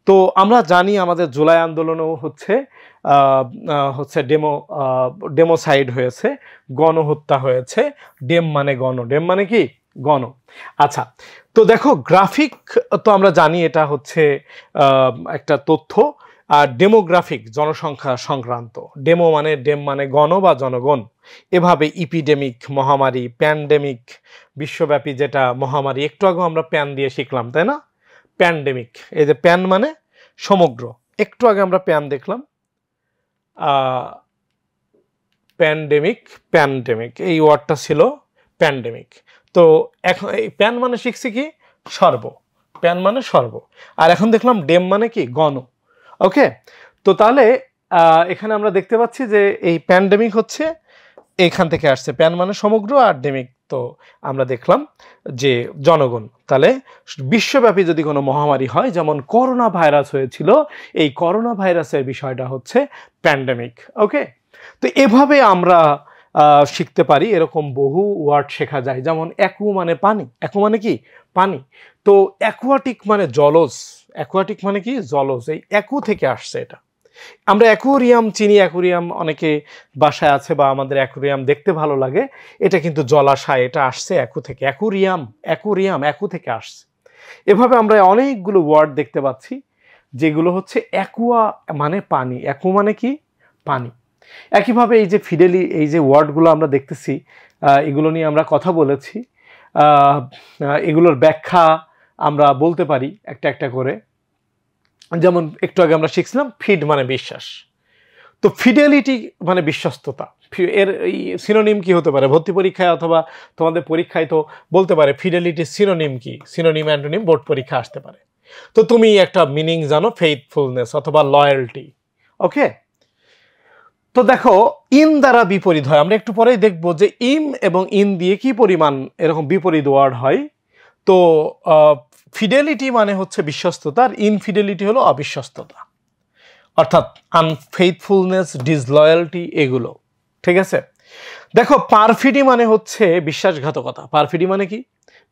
তো আমরা জানি আমাদের জুলাই আন্দোলনেও হচ্ছে ডেমোসাইড হয়েছে, গণহত্যা হয়েছে। ডেম মানে গণ, ডেম মানে কি? গণ। আচ্ছা, তো দেখো গ্রাফিক, তো আমরা জানি এটা হচ্ছে একটা তথ্য, আর ডেমোগ্রাফিক জনসংখ্যা সংক্রান্ত। ডেম মানে গণ বা জনগণ। এভাবে ইপিডেমিক মহামারী, প্যান্ডেমিক বিশ্বব্যাপী যেটা মহামারী, একটু আগে আমরা প্যান দিয়ে শিখলাম, তাই না? প্যান্ডেমিক, এই যে প্যান মানে সমগ্র, একটু আগে আমরা প্যান দেখলাম, প্যান্ডেমিক, প্যান্ডেমিক এই ওয়ার্ডটা ছিল প্যান্ডেমিক। তো এখন এই প্যান মানে শিখছি কি সর্ব, প্যান মানে সর্ব, আর এখন দেখলাম ডেম মানে কি গণ। ওকে, তো তাহলে এখানে আমরা দেখতে পাচ্ছি যে এই প্যান্ডেমিক হচ্ছে এইখান থেকে আসছে, প্যান মানে সমগ্র আর ডেমিক তো আমরা দেখলাম যে জনগণ। তাহলে বিশ্বব্যাপী যদি কোনো মহামারী হয়, যেমন করোনা ভাইরাস হয়েছিল, এই করোনা ভাইরাসের বিষয়টা হচ্ছে প্যান্ডেমিক। ওকে, তো এভাবে আমরা শিখতে পারি, এরকম বহু ওয়ার্ড শেখা যায়। যেমন অ্যাকু মানে পানি, অ্যাকু মানে কি পানি, তো অ্যাকুয়াটিক মানে জলজ, অ্যাকুয়াটিক মানে কি জলজ, এই অ্যাকু থেকে আসছে এটা। আমরা অ্যাকুয়ারিয়াম চিনি, অ্যাকুয়ারিয়াম অনেকে বাসায় আছে বা আমাদের অ্যাকুয়ারিয়াম দেখতে ভালো লাগে, এটা কিন্তু জলাশয়, এটা আসছে অ্যাকু থেকে, অ্যাকুয়ারিয়াম, অ্যাকুয়ারিয়াম অ্যাকু থেকে আসছে। এভাবে আমরা অনেকগুলো ওয়ার্ড দেখতে পাচ্ছি যেগুলো হচ্ছে অ্যাকুয়া মানে পানি, অ্যাকু মানে কি পানি। একইভাবে এই যে ফিডেলি, এই যে ওয়ার্ডগুলো আমরা দেখতেছি, এগুলো নিয়ে আমরা কথা বলেছি, এগুলোর ব্যাখ্যা আমরা বলতে পারি একটা একটা করে। যেমন একটু আগে আমরা শিখছিলাম ফিড মানে বিশ্বাস, তো ফিডেলিটি মানে বিশ্বস্ততা, এর এই সিনোনিম কি হতে পারে? ভর্তি পরীক্ষায় অথবা তোমাদের পরীক্ষায় তো বলতে পারে ফিডেলিটির সিনোনিম কি, সিনোনিম অ্যান্টোনিম বোর্ড পরীক্ষা আসতে পারে। তো তুমি একটা মিনিং জানো ফেইথফুলনেস অথবা লয়্যালটি। ওকে, তো দেখো ইন দ্বারা বিপরীত হয়, আমরা একটু পরেই দেখবো যে ইম এবং ইন দিয়ে কি পরিমাণ এরকম বিপরীত ওয়ার্ড হয়। তো ফিডেলিটি মানে হচ্ছে বিশ্বস্ততা, আর ইনফিডেলিটি হলো অবিশ্বস্ততা, অর্থাৎ আনফেইথফুলনেস, ডিসলয়্যালটি এগুলো। ঠিক আছে, দেখো পারফিডি মানে হচ্ছে বিশ্বাসঘাতকতা, পারফিডি মানে কি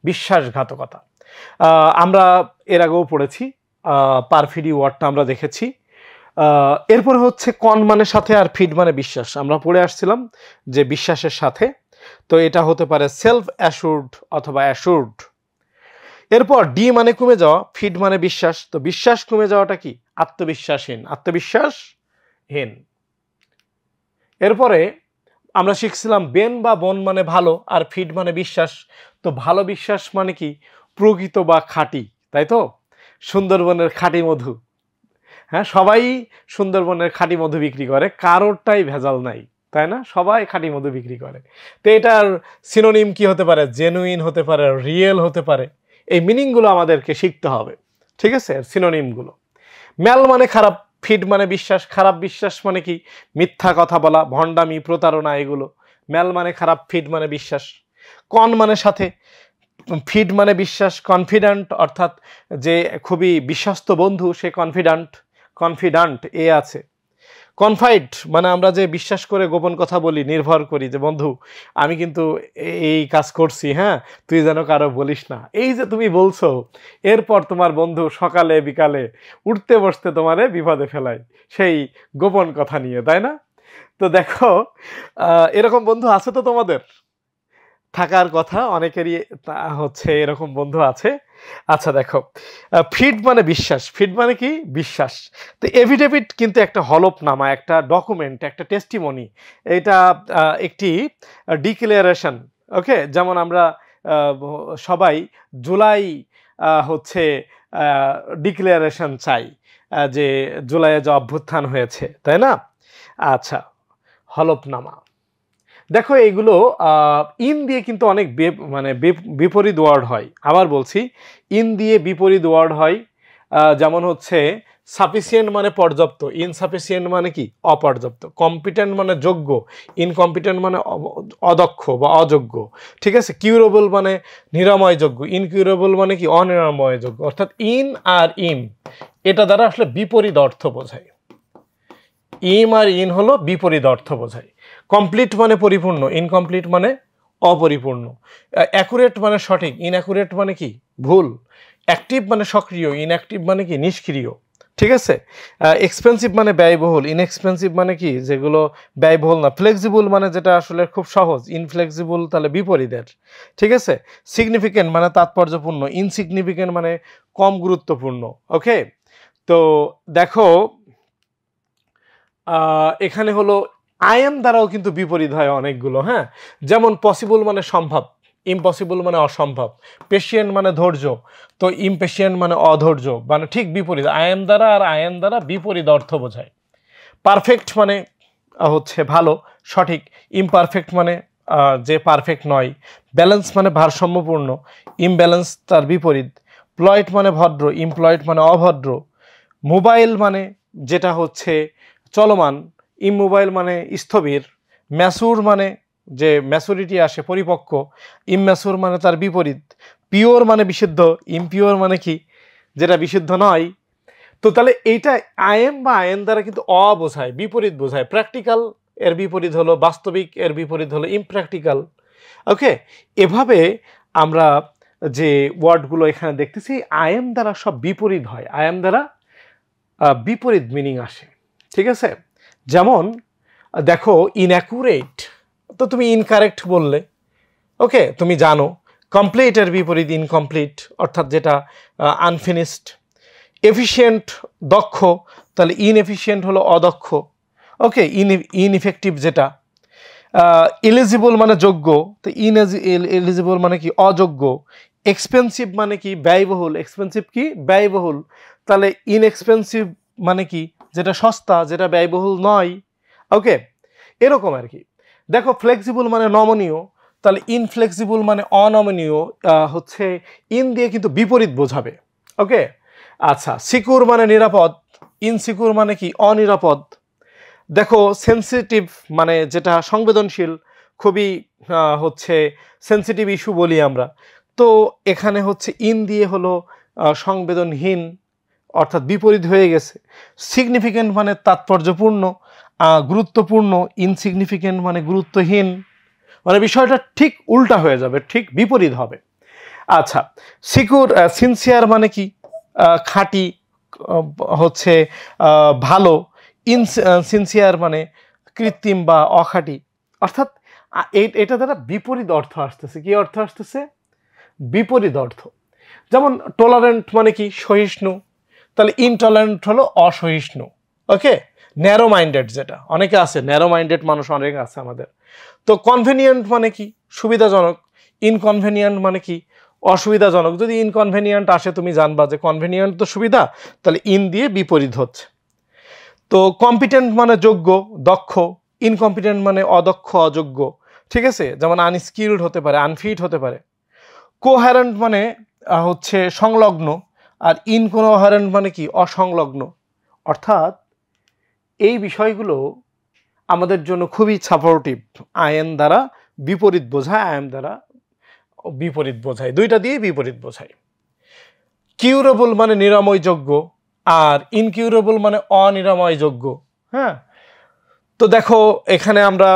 বিশ্বাসঘাতকতা। আমরা এর আগেও পড়েছি, পারফিডি ওয়ার্ডটা আমরা দেখেছি। এরপরে হচ্ছে কন মানে সাথে আর ফিড মানে বিশ্বাস, আমরা পড়ে আসছিলাম যে বিশ্বাসের সাথে, তো এটা হতে পারে সেলফ অ্যাসুরড অথবা অ্যাসুরড। এরপর ডি মানে কমে যাওয়া, ফিড মানে বিশ্বাস, তো বিশ্বাস কমে যাওয়াটা কি আত্মবিশ্বাসহীন, আত্মবিশ্বাসহীন। এরপরে আমরা শিখছিলাম বেন বা বন মানে ভালো আর ফিড মানে বিশ্বাস, তো ভালো বিশ্বাস মানে কি প্রকৃত বা খাঁটি, তাই তো সুন্দরবনের খাঁটি মধু, হ্যাঁ সবাই সুন্দরবনের খাঁটি মধু বিক্রি করে, কারোরটাই ভেজাল নাই, তাই না, সবাই খাঁটি মধু বিক্রি করে। তো এটার সিনোনিম কি হতে পারে? জেনুইন হতে পারে, রিয়েল হতে পারে, এই মিনিংগুলো আমাদেরকে শিখতে হবে। ঠিক আছে, সিনোনিমগুলো। ম্যাল মানে খারাপ, ফিড মানে বিশ্বাস, খারাপ বিশ্বাস মানে কি মিথ্যা কথা বলা, ভণ্ডামি, প্রতারণা, এগুলো। ম্যাল মানে খারাপ, ফিড মানে বিশ্বাস। কন মানে সাথে, ফিড মানে বিশ্বাস, কনফিডেন্ট অর্থাৎ যে খুবই বিশ্বস্ত বন্ধু সে কনফিডেন্ট, কনফিডেন্ট এ আছে। কনফাইড মানে আমরা যে বিশ্বাস করে গোপন কথা বলি, নির্ভর করি যে বন্ধু আমি কিন্তু এই কাজ করছি, হ্যাঁ তুই যেন কারো বলিস না, এই যে তুমি বলছো, এরপর তোমার বন্ধু সকালে বিকালে উঠতে বসতে তোমারে বিপদে ফেলায় সেই গোপন কথা নিয়ে, তাই না? তো দেখো এরকম বন্ধু আছে তো তোমাদের, থাকার কথা অনেকেরই হচ্ছে এরকম বন্ধু আছে। আচ্ছা দেখো ফিড মানে বিশ্বাস, ফিড মানে কি বিশ্বাস। তো এফিডেভিট কিন্তু একটা হলফনামা, একটা ডকুমেন্ট, একটা টেস্টিমনি, এটা একটি ডিক্লারেশন। ওকে, যেমন আমরা সবাই জুলাই হচ্ছে ডিক্লারেশন চাই যে জুলাইয়ে যে অভ্যুত্থান হয়েছে, তাই না? আচ্ছা, হলফনামা। দেখো এইগুলো ইন দিয়ে কিন্তু অনেক মানে বিপরীত ওয়ার্ড হয়, আবার বলছি ইন দিয়ে বিপরীত ওয়ার্ড হয়। যেমন হচ্ছে সাফিসিয়েন্ট মানে পর্যাপ্ত, ইনসাফিসিয়েন্ট মানে কি অপর্যাপ্ত, কম্পিটেন্ট মানে যোগ্য, ইনকম্পিটেন্ট মানে অদক্ষ বা অযোগ্য। ঠিক আছে, কিউরেবল মানে নিরাময়যোগ্য, ইনকিউরেবল মানে কি অনিরাময়যোগ্য। অর্থাৎ ইন আর ইম এটা দ্বারা আসলে বিপরীত অর্থ বোঝায়, ইম আর ইন হলো বিপরীত অর্থ বোঝায়। কমপ্লিট মানে পরিপূর্ণ, ইনকমপ্লিট মানে অপরিপূর্ণ। অ্যাকুরেট মানে সঠিক, ইনঅ্যাকুরেট মানে কি ভুল। অ্যাক্টিভ মানে সক্রিয়, ইনঅ্যাক্টিভ মানে কি নিষ্ক্রিয়। ঠিক আছে, এক্সপেন্সিভ মানে ব্যয়বহুল, ইনএক্সপেন্সিভ মানে কি যেগুলো ব্যয়বহুল না। ফ্লেক্সিবল মানে যেটা আসলে খুব সহজ, ইনফ্লেক্সিবল তাহলে বিপরীতের। ঠিক আছে, সিগনিফিকেন্ট মানে তাৎপর্যপূর্ণ, ইনসিগনিফিকেন্ট মানে কম গুরুত্বপূর্ণ। ওকে, তো দেখো এখানে হলো আই এম দ্বারাও কিন্তু বিপরীত হয় অনেকগুলো, হ্যাঁ যেমন পসিবল মানে সম্ভব, ইম্পসিবল মানে অসম্ভব, পেশেন্ট মানে ধৈর্য, তো ইমপেশেন্ট মানে অধৈর্য, মানে ঠিক বিপরীত। আই এম দ্বারা আর আই এম দ্বারা বিপরীত অর্থ বোঝায়। পারফেক্ট মানে হচ্ছে ভালো, সঠিক। ইমপারফেক্ট মানে যে পারফেক্ট নয়। ব্যালেন্স মানে ভারসাম্যপূর্ণ, ইমব্যালেন্স তার বিপরীত। প্লয়েড মানে ভদ্র, ইমপ্লয়েড মানে অভদ্র। মোবাইল মানে যেটা হচ্ছে চলমান, ইমমোবাইল মানে স্থবির। ম্যাচুর মানে যে ম্যাচুরিটি আসে, পরিপক্ক। ইমম্যাচুর মানে তার বিপরীত। পিওর মানে বিশুদ্ধ, ইমপিওর মানে কি, যেটা বিশুদ্ধ নয়। তো তাহলে এইটা আইএম বা আইএন দ্বারা কিন্তু বোঝায়, বিপরীত বোঝায়। প্র্যাকটিক্যাল এর বিপরীত হলো বাস্তবিক, এর বিপরীত হলো ইমপ্র্যাকটিক্যাল। ওকে, এভাবে আমরা যে ওয়ার্ডগুলো এখানে দেখতেছি আইএম দ্বারা সব বিপরীত হয়, আইএম দ্বারা বিপরীত মিনিং আসে। ঠিক আছে, যেমন দেখো ইনঅ্যাকুরেট, তো তুমি ইনকারেক্ট বললে, ওকে, তুমি জানো। কমপ্লিটের বিপরীত ইনকমপ্লিট, অর্থাৎ যেটা আনফিনিশড। এফিশিয়েন্ট দক্ষ, তাহলে ইনএফিশিয়েন্ট হলো অদক্ষ। ওকে, ইনইফেক্টিভ যেটা। এলিজিবল মানে যোগ্য, তো এলিজিবল মানে কি, অযোগ্য। এক্সপেন্সিভ মানে কি, ব্যয়বহুল। এক্সপেন্সিভ কি, ব্যয়বহুল। তাহলে ইনএক্সপেন্সিভ মানে কি, যেটা সস্তা, যেটা ব্যয়বহুল নয়। ওকে, এরকম আর কি। দেখো ফ্লেক্সিবল মানে নমনীয়, তাহলে ইনফ্লেক্সিবল মানে অনমনীয়। হচ্ছে ইন দিয়ে কিন্তু বিপরীত বোঝাবে। ওকে, আচ্ছা। সিকিউর মানে নিরাপদ, ইনসিকিউর মানে কি, অনিরাপদ। দেখো সেন্সিটিভ মানে যেটা সংবেদনশীল, খুবই হচ্ছে সেন্সিটিভ ইস্যু বলি আমরা। তো এখানে হচ্ছে ইন দিয়ে হলো সংবেদনহীন, অর্থাৎ বিপরীত হয়ে গেছে। সিগনিফিক্যান্ট মানে তাৎপর্যপূর্ণ, গুরুত্বপূর্ণ। ইনসিগনিফিক্যান্ট মানে গুরুত্বহীন, মানে বিষয়টা ঠিক উল্টা হয়ে যাবে, ঠিক বিপরীত হবে। আচ্ছা, সিকিউর সিনসিয়ার মানে কি, খাঁটি, হচ্ছে ভালো। সিনসিয়ার মানে কৃত্রিম বা অখাঁটি। অর্থাৎ এটা দ্বারা বিপরীত অর্থ আসতেছে। কি অর্থ আসতেছে, বিপরীত অর্থ। যেমন টলারেন্ট মানে কি, সহিষ্ণু, তাহলে ইনটলারেন্ট হলো অসহিষ্ণু। ওকে, ন্যারো মাইন্ডেড, যেটা অনেকে আছে, ন্যারো মাইন্ডেড মানুষ অনেকে আছে আমাদের। তো কনভেনিয়েন্ট মানে কি, সুবিধাজনক। ইনকনভেনিয়েন্ট মানে কি, অসুবিধাজনক। যদি ইনকনভেনিয়েন্ট আসে তুমি জানবা যে কনভেনিয়েন্ট তো সুবিধা, তাহলে ইন দিয়ে বিপরীত হচ্ছে। তো কম্পিটেন্ট মানে যোগ্য, দক্ষ। ইনকম্পিটেন্ট মানে অদক্ষ, অযোগ্য। ঠিক আছে, যেমন আনস্কিলড হতে পারে, আনফিট হতে পারে। কোহারেন্ট মানে হচ্ছে সংলগ্ন, আর ইনকোহারেন্ট মানে কি, অসংলগ্ন। অর্থাৎ এই বিষয়গুলো আমাদের জন্য খুবই সাপোর্টিভ। আইএন দ্বারা বিপরীত বোঝায়, আইএম দ্বারা বিপরীত বোঝায়, দুইটা দিয়ে বিপরীত বোঝায়। কিউরেবল মানে নিরাময়যোগ্য, আর ইনকিউরেবল মানে অনিরাময়যোগ্য। হ্যাঁ, তো দেখো এখানে আমরা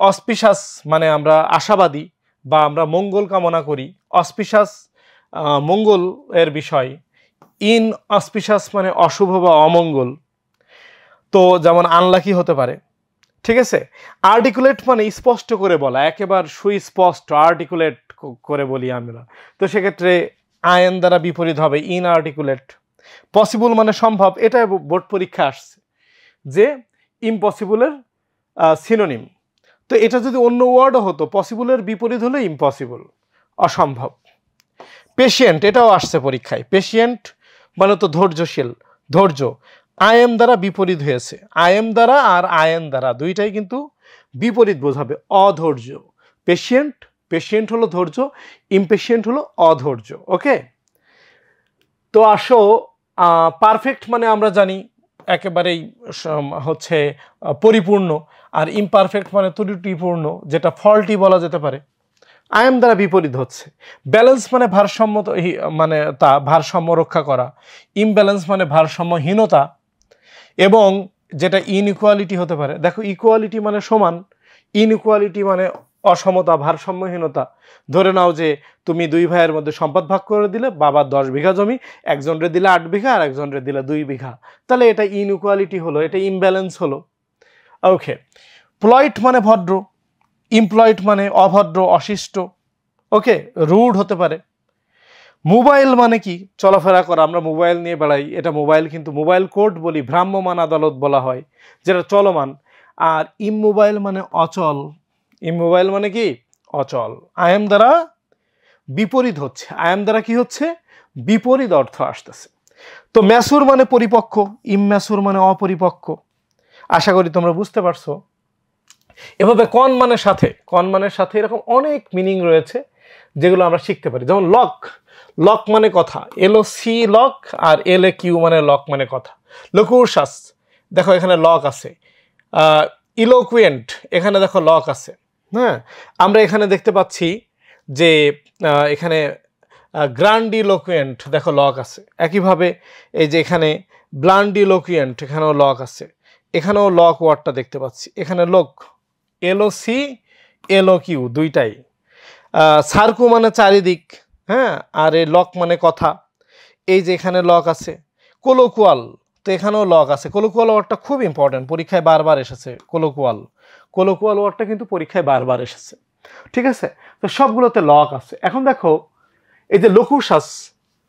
অসপিশাস মানে আমরা আশাবাদী বা আমরা মঙ্গল কামনা করি। অসপিশাস মঙ্গল এর বিষয়। ইন অসপিশাস মানে অশুভ বা অমঙ্গল। তো যেমন আনলাকি হতে পারে। ঠিক আছে, আর্টিকুলেট মানে স্পষ্ট করে বলা, একেবারে সুস্পষ্ট, আর্টিকুলেট করে বলি আমরা। তো সেক্ষেত্রে আইএন দ্বারা বিপরীত হবে ইনআর্টিকুলেট। পসিবল মানে সম্ভব, এটা বোর্ড পরীক্ষা আসছে যে ইম্পসিবলের সিনোনিম। তো এটা যদি অন্য ওয়ার্ডও হতো, পসিবলের বিপরীত হলো ইম্পসিবল, অসম্ভব। পেশেন্ট, এটাও আসছে পরীক্ষায়। পেশেন্ট মানে তো ধৈর্যশীল, ধৈর্য। আইএম দ্বারা বিপরীত হয়েছে, আইএম দ্বারা আর আইএন দ্বারা দুইটাই কিন্তু বিপরীত বোঝাবে, অধৈর্য। পেশেন্ট, পেশেন্ট হলো ধৈর্য, ইমপেশেন্ট হলো অধৈর্য। ওকে, তো আসো পারফেক্ট মানে আমরা জানি একেবারেই হচ্ছে পরিপূর্ণ, আর ইমপারফেক্ট মানে ত্রুটিপূর্ণ, যেটা ফল্টি বলা যেতে পারে। আইএম দ্বারা বিপরীত হচ্ছে। ব্যালেন্স মানে ভারসাম্য, মানে তা ভারসাম্য রক্ষা করা। ইমব্যালেন্স মানে ভারসাম্যহীনতা, এবং যেটা ইনইকুয়ালিটি হতে পারে। দেখো ইকুয়ালিটি মানে সমান, ইনইকুয়ালিটি মানে অসমতা, ভারসাম্যহীনতা। ধরে নাও যে তুমি দুই ভাইয়ের মধ্যে সম্পদ ভাগ করে দিলে, বাবার 10 বিঘা জমি, একজনরে দিলে 8 বিঘা আর একজনরে দিলে 2 বিঘা, তাহলে এটা ইনইকুয়ালিটি হলো, এটা ইমব্যালেন্স হলো। ওকে, প্লয়েড মানে ভদ্র, ইমপ্লয়েড মানে অভদ্র, অশিষ্ট। ওকে, রুড হতে পারে। মোবাইল মানে কি, চলাফেরা করা, আমরা মোবাইল নিয়ে বেড়াই, এটা মোবাইল কিন্তু মোবাইল কোর্ট বলি, ভ্রাম্যমান আদালত বলা হয়, যেটা চলমান। আর ইমমোবাইল মানে অচল, ইমমোবাইল মানে কি, অচল। আইএম দ্বারা বিপরীত হচ্ছে, আইএম দ্বারা কি হচ্ছে, বিপরীত অর্থ আসতেছে। তো ম্যাচুর মানে পরিপক্ক, ইমম্যাচুর মানে অপরিপক্ক। আশা করি তোমরা বুঝতে পারছো। এভাবে কন মানের সাথে এরকম অনেক মিনিং রয়েছে যেগুলো আমরা শিখতে পারি। যেমন লক, লক মানে কথা, LOC লক, আর LAQ মানে লক মানে কথা। লোকুশাস, দেখো এখানে লক আছে। ইলোকুয়েন্ট, এখানে দেখো লক আছে। হ্যাঁ, আমরা এখানে দেখতে পাচ্ছি যে এখানে গ্রান্ডিলোকুয়েন্ট, দেখো লক আছে। একইভাবে এই যে এখানে ব্লান্ডিলোকুয়েন্ট, এখানেও লক আছে। এখানেও লক ওয়ার্ডটা দেখতে পাচ্ছি। এখানে লোক, LOC LOQ দুইটাই। সার্কু মানে চারিদিক, হ্যাঁ, আর এই লক মানে কথা। এই যে এখানে লক আছে। কোলোকুয়াল, তো এখানেও লক আছে। কোলোকুয়াল ওয়ার্ডটা খুব ইম্পর্টেন্ট, পরীক্ষায় বারবার এসেছে। কোলোকুয়াল ওয়ার্ডটা কিন্তু পরীক্ষায় বারবার এসেছে, ঠিক আছে? তো সবগুলোতে লক আছে। এখন দেখো এই যে লোকুশাস,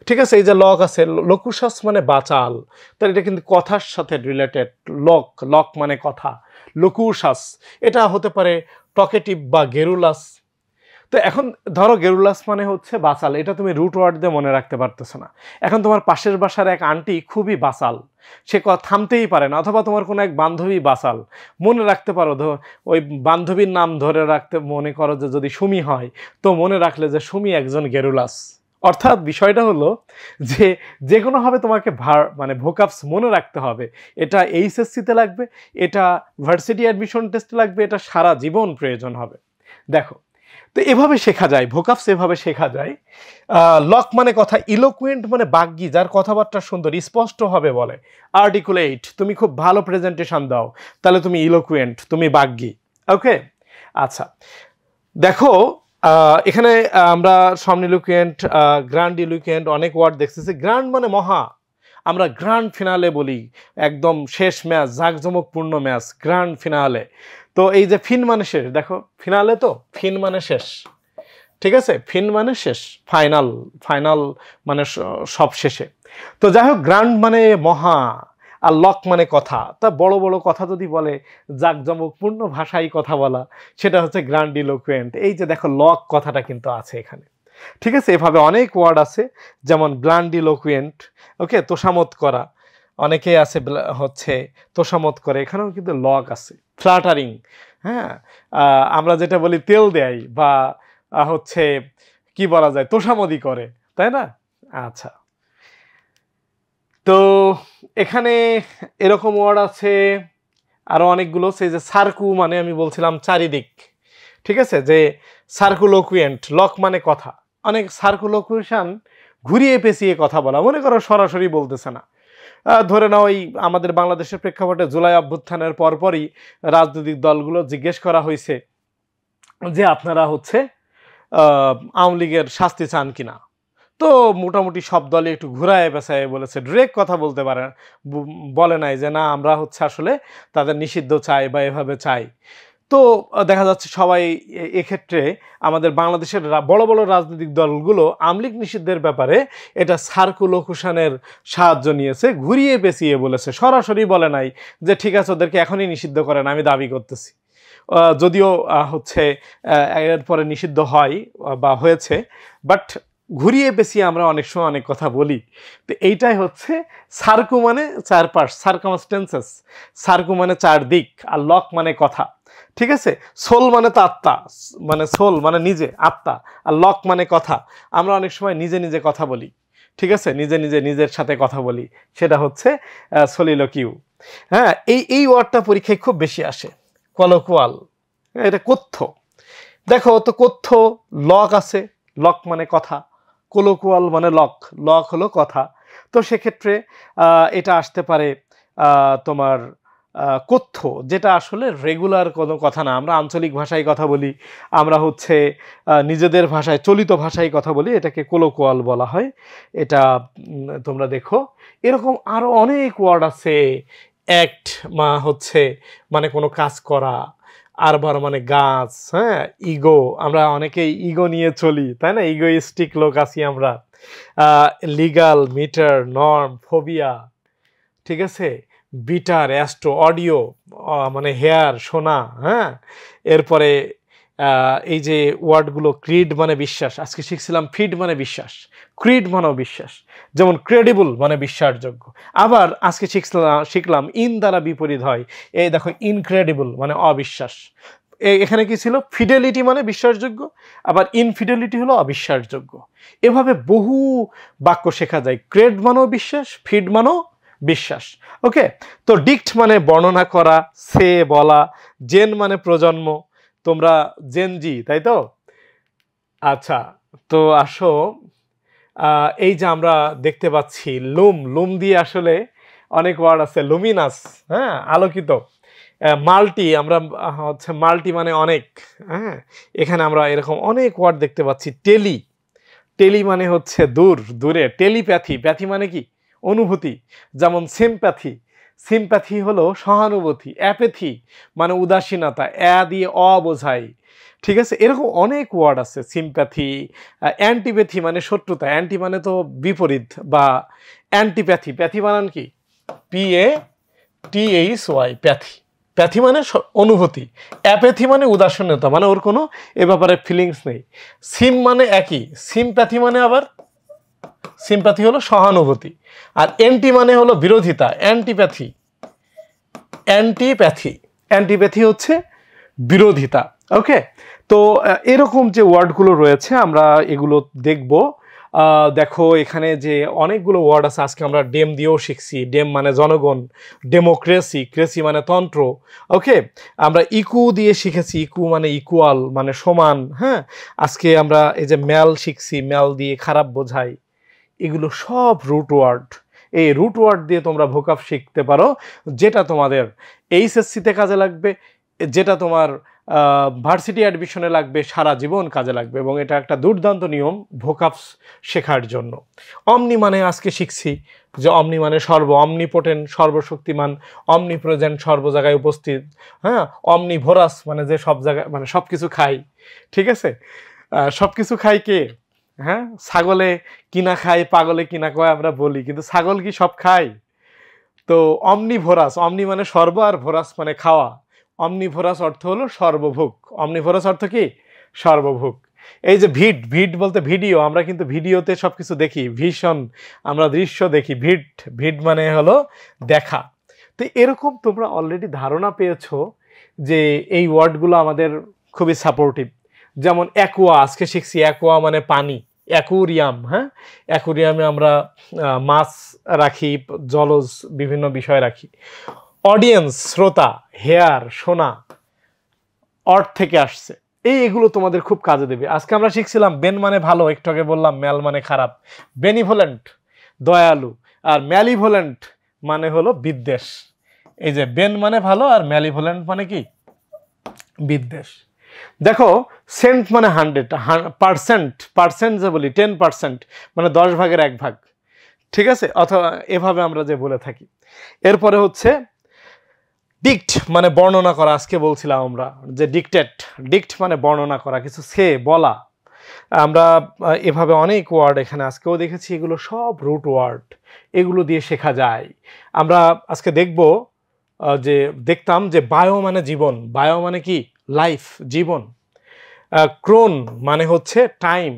ঠিক আছে, এই যে লক আছে, লোকুশাস মানে বাচাল, তার এটা কিন্তু কথার সাথে রিলেটেড। লক মানে কথা, লোকুশাস এটা হতে পারে টকেটিভ বা গেরুলাস। তো এখন ধরো গেরুলাস মানে হচ্ছে বাচাল, এটা তুমি রুট ওয়ার্ড দিয়ে মনে রাখতে পারতেছো না। এখন তোমার পাশের বাসার এক আন্টি খুবই বাচাল, সে থামতেই পারে না, অথবা তোমার কোনো এক বান্ধবী বাচাল, মনে রাখতে পারো ওই বান্ধবীর নাম ধরে রাখতে মনে করো যে যদি সুমি হয়, তো মনে রাখলে যে সুমি একজন গেরুলাস। অর্থাৎ বিষয়টা হলো যে যে কোনোভাবে তোমাকে মানে ভোকাবস মনে রাখতে হবে। এটা HSC-তে লাগবে, এটা ভার্সিটি অ্যাডমিশন টেস্টে লাগবে, এটা সারা জীবন প্রয়োজন হবে। দেখো, তো এভাবে শেখা যায়, ভোকাবস এভাবে শেখা যায়। লক মানে কথা, ইলোকুয়েন্ট মানে বাগ্যী, যার কথাবার্তা সুন্দর স্পষ্টভাবে বলে। আর্টিকুলেট, তুমি খুব ভালো প্রেজেন্টেশন দাও, তাহলে তুমি ইলোকুয়েন্ট, তুমি বাগ্যী। ওকে, আচ্ছা দেখো এখানে আমরা সমনিলোকুয়েন্ট, গ্র্যান্ডিলোকুয়েন্ট অনেক ওয়ার্ড দেখতেছি। গ্র্যান্ড মানে মহা, আমরা গ্র্যান্ড ফিনালে বলি, একদম শেষ ম্যাচ, জাঁকজমকপূর্ণ ম্যাচ, গ্র্যান্ড ফিনালে। তো এই যে ফিন মানে শেষ, দেখো ফিনালে তো ফিন মানে শেষ, ঠিক আছে, ফিন মানে শেষ, ফাইনাল মানে সব শেষে। তো যাই হোক, গ্র্যান্ড মানে মহা, আর লক মানে কথা। তা বড় বড় কথা যদি বলে, জাঁকজমকপূর্ণ ভাষায় কথা বলা, সেটা হচ্ছে গ্র্যান্ডিলোকুয়েন্ট। এই যে দেখো লক কথাটা কিন্তু আছে এখানে, ঠিক আছে। এভাবে অনেক ওয়ার্ড আছে, যেমন ব্লান্ডিলোকুয়েন্ট, ওকে, তোষামত করা, অনেকে আছে হচ্ছে তোষামত করে, এখানেও কিন্তু লক আছে। ফ্ল্যাটারিং, হ্যাঁ, আমরা যেটা বলি তেল দেয়, বা হচ্ছে কি বলা যায়, তোষামদি করে, তাই না? আচ্ছা, তো এখানে এরকম ওয়ার্ড আছে আরো অনেকগুলো। সেই যে সার্কু মানে আমি বলছিলাম চারিদিক, ঠিক আছে, যে সার্কুলোকুয়েন্ট, লক মানে কথা। অনেক সার্কুলোকুয়েশন ঘুরিয়ে পেঁচিয়ে কথা বলা, মনে করো সরাসরি বলতেছে না। ধরে নাও এই আমাদের বাংলাদেশের প্রেক্ষাপটে জুলাই অভ্যুত্থানের পরপরই রাজনৈতিক দলগুলো জিজ্ঞেস করা হয়েছে যে আপনারা হচ্ছে আওয়ামী লীগের শাস্তি চান কিনা। তো মোটামুটি সব দলে একটু ঘুরায় পেঁচায় বলেছে, ডিরেক্ট কথা বলতে পারে, বলে নাই যে না আমরা হচ্ছে আসলে তাদের নিষিদ্ধ চাই বা এভাবে চাই। তো দেখা যাচ্ছে সবাই এক্ষেত্রে আমাদের বাংলাদেশের বড় বড় রাজনৈতিক দলগুলো আওয়ামী লীগ নিষিদ্ধের ব্যাপারে এটা সার্কুলোকুশনের সাহায্য নিয়েছে, ঘুরিয়ে পেঁচিয়ে বলেছে, সরাসরি বলে নাই যে ঠিক আছে ওদেরকে এখনই নিষিদ্ধ করেন, আমি দাবি করতেছি। যদিও হচ্ছে এরপরে নিষিদ্ধ হয় বা হয়েছে, বাট ঘুরিয়ে পেঁচিয়ে আমরা অনেক সময় অনেক কথা বলি। তো এইটাই হচ্ছে সার্কু মানে চারপাশ, সার্কামস্টেন্সেস। সার্কু মানে চারদিক, আর লক মানে কথা, ঠিক আছে। সোল মানে তো আত্মা, মানে সোল মানে নিজে, আত্মা, আর লক মানে কথা। আমরা অনেক সময় নিজে নিজে কথা বলি, ঠিক আছে, নিজের সাথে কথা বলি, সেটা হচ্ছে সলিলোকিউ। হ্যাঁ, এই ওয়ার্ডটা পরীক্ষায় খুব বেশি আসে, কলোকুয়াল, এটা কথ্য। দেখো তো কথ্য, লক আছে, লক মানে কথা, কোলোকুয়াল মানে লক হলো কথা। তো সেক্ষেত্রে এটা আসতে পারে তোমার কথ্য, যেটা আসলে রেগুলার কোনো কথা না। আমরা আঞ্চলিক ভাষায় কথা বলি, আমরা হচ্ছে নিজেদের ভাষায়, চলিত ভাষায় কথা বলি, এটাকে কোলোকুয়াল বলা হয়। এটা তোমরা দেখো এরকম আরো অনেক ওয়ার্ড আছে। অ্যাক্ট হচ্ছে মানে কোনো কাজ করা, আরবার মানে গাছ, হ্যাঁ, ইগো, আমরা অনেকেই ইগো নিয়ে চলি, তাই না, ইগোইস্টিক লোক আছি আমরা। লিগাল, মিটার, নর্ম, ফোবিয়া, ঠিক আছে, বিটার, অ্যাস্ট্রো, অডিও মানে হেয়ার, শোনা, হ্যাঁ। এরপরে এই যে ওয়ার্ডগুলো, ক্রিড মানে বিশ্বাস, আজকে শিখছিলাম ফিড মানে বিশ্বাস, ক্রিড মানেও বিশ্বাস, যেমন ক্রেডিবল মানে বিশ্বাসযোগ্য। আবার আজকে শিখলাম ইন দ্বারা বিপরীত হয়, এই দেখো ইনক্রেডিবল মানে অবিশ্বাস। এখানে কি ছিল, ফিডেলিটি মানে বিশ্বাসযোগ্য, আবার ইনফিডেলিটি হলো অবিশ্বাসযোগ্য। এভাবে বহু বাক্য শেখা যায়। ক্রেড মানেও বিশ্বাস, ফিড মানেও বিশ্বাস। ওকে, তো ডিক্ট মানে বর্ণনা করা, সে বলা, জেন মানে প্রজন্ম, তোমরা জেনজি তাই তো। আচ্ছা, তো আসো এই যে আমরা দেখতে পাচ্ছি লুম, লুম দিয়ে আসলে অনেক ওয়ার্ড আছে, লুমিনাস, হ্যাঁ আলোকিত। মাল্টি, আমরা হচ্ছে মাল্টি মানে অনেক, হ্যাঁ এখানে আমরা এরকম অনেক ওয়ার্ড দেখতে পাচ্ছি। টেলি, টেলি মানে হচ্ছে দূর, দূরে। টেলিপ্যাথি, প্যাথি মানে কি অনুভূতি, যেমন সিম্প্যাথি, সিম্প্যাথি হলো সহানুভূতি। অ্যাপ্যাথি মানে উদাসীনতা, দিয়ে বোঝায়, ঠিক আছে। এরকম অনেক ওয়ার্ড আছে। সিম্প্যাথি, অ্যান্টিপ্যাথি মানে শত্রুতা, অ্যান্টি মানে তো বিপরীত বা অ্যান্টিপ্যাথি, প্যাথি বানান কি PATHY, প্যাথি, প্যাথি মানে অনুভূতি। অ্যাপ্যাথি মানে উদাসীনতা, মানে ওর কোনো এ ব্যাপারে ফিলিংস নেই। সিম মানে একই, সিম্প্যাথি মানে আবার, সিম্প্যাথি হলো সহানুভূতি, আর অ্যান্টি মানে হলো বিরোধিতা, অ্যান্টিপ্যাথি, অ্যান্টিপ্যাথি, অ্যান্টিপ্যাথি হচ্ছে বিরোধিতা। ওকে, তো এরকম যে ওয়ার্ডগুলো রয়েছে আমরা এগুলো দেখব। দেখো এখানে যে অনেকগুলো ওয়ার্ড আছে, আজকে আমরা ডেম দিয়েও শিখছি। ডেম মানে জনগণ, ডেমোক্রেসি, ক্রেসি মানে তন্ত্র। ওকে, আমরা ইকু দিয়ে শিখেছি, ইকু মানে ইকুয়াল মানে সমান। হ্যাঁ, আজকে আমরা এই যে ম্যাল শিখছি, ম্যাল দিয়ে খারাপ বোঝায়। এগুলো সব রুট ওয়ার্ড। এই রুট ওয়ার্ড দিয়ে তোমরা ভোকাব শিখতে পারো, যেটা তোমাদের এইচএসসিতে কাজে লাগবে, যেটা তোমার ভার্সিটি অ্যাডমিশনে লাগবে, সারা জীবন কাজে লাগবে। এবং এটা একটা দুর্দান্ত নিয়ম ভোকাব শেখার জন্য। অমনি মানে আজকে শিখছি যে অমনি মানে অমনিপোটেন্ট সর্বশক্তিমান, অমনিপ্রেজেন্ট সর্ব জায়গায় উপস্থিত। হ্যাঁ, অমনিভোরাস মানে যে সব জায়গায়, মানে সব কিছু খাই, ঠিক আছে। সব কিছু খাই কে, হ্যাঁ ছাগলে কিনা খায়, পাগলে কিনা কয় আমরা বলি, কিন্তু ছাগল কি সব খায়? তো অমনিভোরাস, অমনি মানে সর্ব আর ভোরাস মানে খাওয়া। অমনিভোরাস অর্থ হলো সর্বভোগ। অমনিভোরাস অর্থ কি? সর্বভোগ। এই যে ভিড, ভিড বলতে ভিডিও, আমরা কিন্তু ভিডিওতে সব কিছু দেখি, ভিশন আমরা দৃশ্য দেখি। ভিড, ভিড মানে হলো দেখা। তো এরকম তোমরা অলরেডি ধারণা পেয়েছো যে এই ওয়ার্ডগুলো আমাদের খুবই সাপোর্টিভ। যেমন অ্যাকুয়া, আজকে শিখছি অ্যাকুয়া মানে পানি, অ্যাকুরিয়াম। হ্যাঁ, অ্যাকুরিয়ামে আমরা মাছ রাখি, জলজ বিভিন্ন বিষয় রাখি। অডিয়েন্স শ্রোতা, হেয়ার শোনা, অর্থ থেকে আসছে। এগুলো তোমাদের খুব কাজে দেবে। আজকে আমরা শিখছিলাম বেন মানে ভালো, একটু আগে বললাম ম্যাল মানে খারাপ। বেনিভোলেন্ট দয়ালু, আর ম্যালিভোলেন্ট মানে হলো বিদ্বেষ। এই যে বেন মানে ভালো আর ম্যালিভোলেন্ট মানে কি? বিদ্বেষ। দেখো সেন্ট মানে 100%, পার্সেন্ট যে বলি 10% মানে 10 ভাগের 1 ভাগ, ঠিক আছে। অথবা এভাবে আমরা যে বলে থাকি। এরপরে হচ্ছে ডিক্ট মানে বর্ণনা করা। আজকে বলছিলাম আমরা যে ডিক্টেট, ডিক্ট মানে বর্ণনা করা, কিছু সে বলা। আমরা এভাবে অনেক ওয়ার্ড এখানে আজকেও দেখেছি, এগুলো সব রুট ওয়ার্ড, এগুলো দিয়ে শেখা যায়। আমরা আজকে দেখতাম যে বায়ো মানে জীবন, বায়ো মানে কি? লাইফ, জীবন। ক্রোন মানে হচ্ছে টাইম।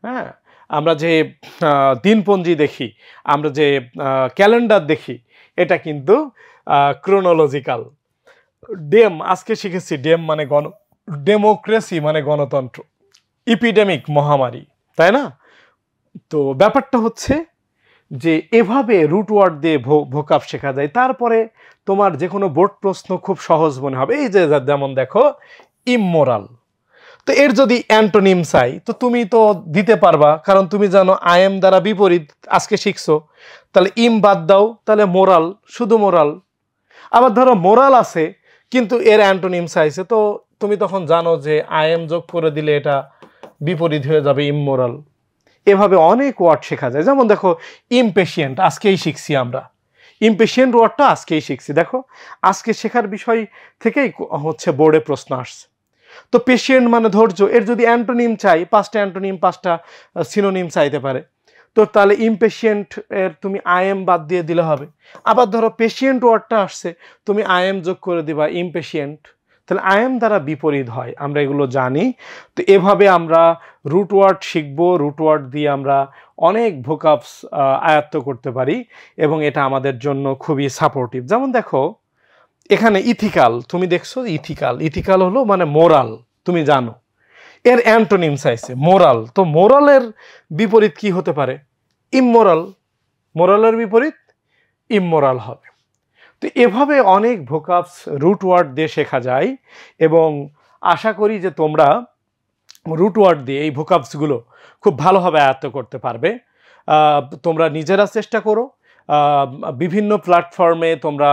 হ্যাঁ, আমরা যে দিনপঞ্জি দেখি, আমরা যে ক্যালেন্ডার দেখি, এটা কিন্তু ক্রোনোলজিক্যাল। ডেম আজকে শিখেছি, ডেম মানে ডেমোক্রেসি মানে গণতন্ত্র। ইপিডেমিক মহামারী, তাই না? তো ব্যাপারটা হচ্ছে যে এভাবে রুট ওয়ার্ড দিয়ে ভোকাব শেখা যায়। তারপরে তোমার যে কোনো বোর্ড প্রশ্ন খুব সহজ মনে হবে। এই যে যেমন দেখো ইমমোরাল, তো এর যদি অ্যান্টোনিম চাই তো তুমি তো দিতে পারবা, কারণ তুমি জানো আই এম দ্বারা বিপরীত আজকে শিখছো। তাহলে ইম বাদ দাও, তাহলে মোরাল, শুধু মোরাল। আবার ধরো মোরাল আছে কিন্তু এর অ্যান্টোনিম চাইছে, তো তুমি তখন জানো যে আই এম যোগ করে দিলে এটা বিপরীত হয়ে যাবে, ইমমোরাল। এভাবে অনেক ওয়ার্ড শেখা যায়। যেমন দেখো ইমপেশিয়েন্ট, আজকেই শিখছি আমরা। ইমপেশিয়েন্ট ওয়ার্ডটা আজকেই শিখছি। দেখো আজকে শেখার বিষয় থেকেই হচ্ছে বোর্ডে প্রশ্ন আসছে। তো পেশেন্ট মানে ধৈর্য, এর যদি অ্যান্টোনিম চাই, 5টা অ্যান্টোনিম 5টা সিনোনিম চাইতে পারে। তো তাহলে ইমপেশিয়েন্ট এর তুমি আই এম বাদ দিয়ে দিলে হবে। আবার ধরো পেশেন্ট ওয়ার্ডটা আসছে, তুমি আই এম যোগ করে দিবা ইমপেশিয়েন্ট, তাহলে আই এম দ্বারা বিপরীত হয়, আমরা এগুলো জানি। তো এভাবে আমরা রুট ওয়ার্ড শিখব, রুট ওয়ার্ড দিয়ে আমরা অনেক ভোকাবস আয়ত্ত করতে পারি এবং এটা আমাদের জন্য খুবই সাপোর্টিভ। যেমন দেখো এখানে ইথিক্যাল, তুমি দেখছো ইথিক্যাল, ইথিক্যাল হলো মানে মোরাল, তুমি জানো এর অ্যান্টোনিম চাইছে মোরাল। তো মোরালের বিপরীত কি হতে পারে? ইমমোরাল। মোরালের বিপরীত ইমমোরাল হবে। তো এভাবে অনেক ভোকাবস রুট ওয়ার্ড দিয়ে শেখা যায় এবং আশা করি যে তোমরা রুট ওয়ার্ড দিয়ে এই ভোকাবসগুলো খুব ভালোভাবে আয়ত্ত করতে পারবে। তোমরা নিজেরা চেষ্টা করো, বিভিন্ন প্ল্যাটফর্মে তোমরা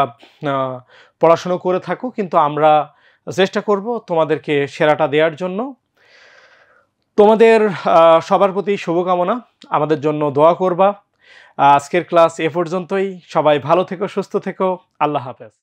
পড়াশুনো করে থাকো, কিন্তু আমরা চেষ্টা করব তোমাদেরকে সেরাটা দেওয়ার জন্য। তোমাদের সবার প্রতি শুভকামনা, আমাদের জন্য দোয়া করবা। আজকের ক্লাস এ পর্যন্তই। সবাই ভালো থেকো, সুস্থ থেকো। আল্লাহ হাফেজ।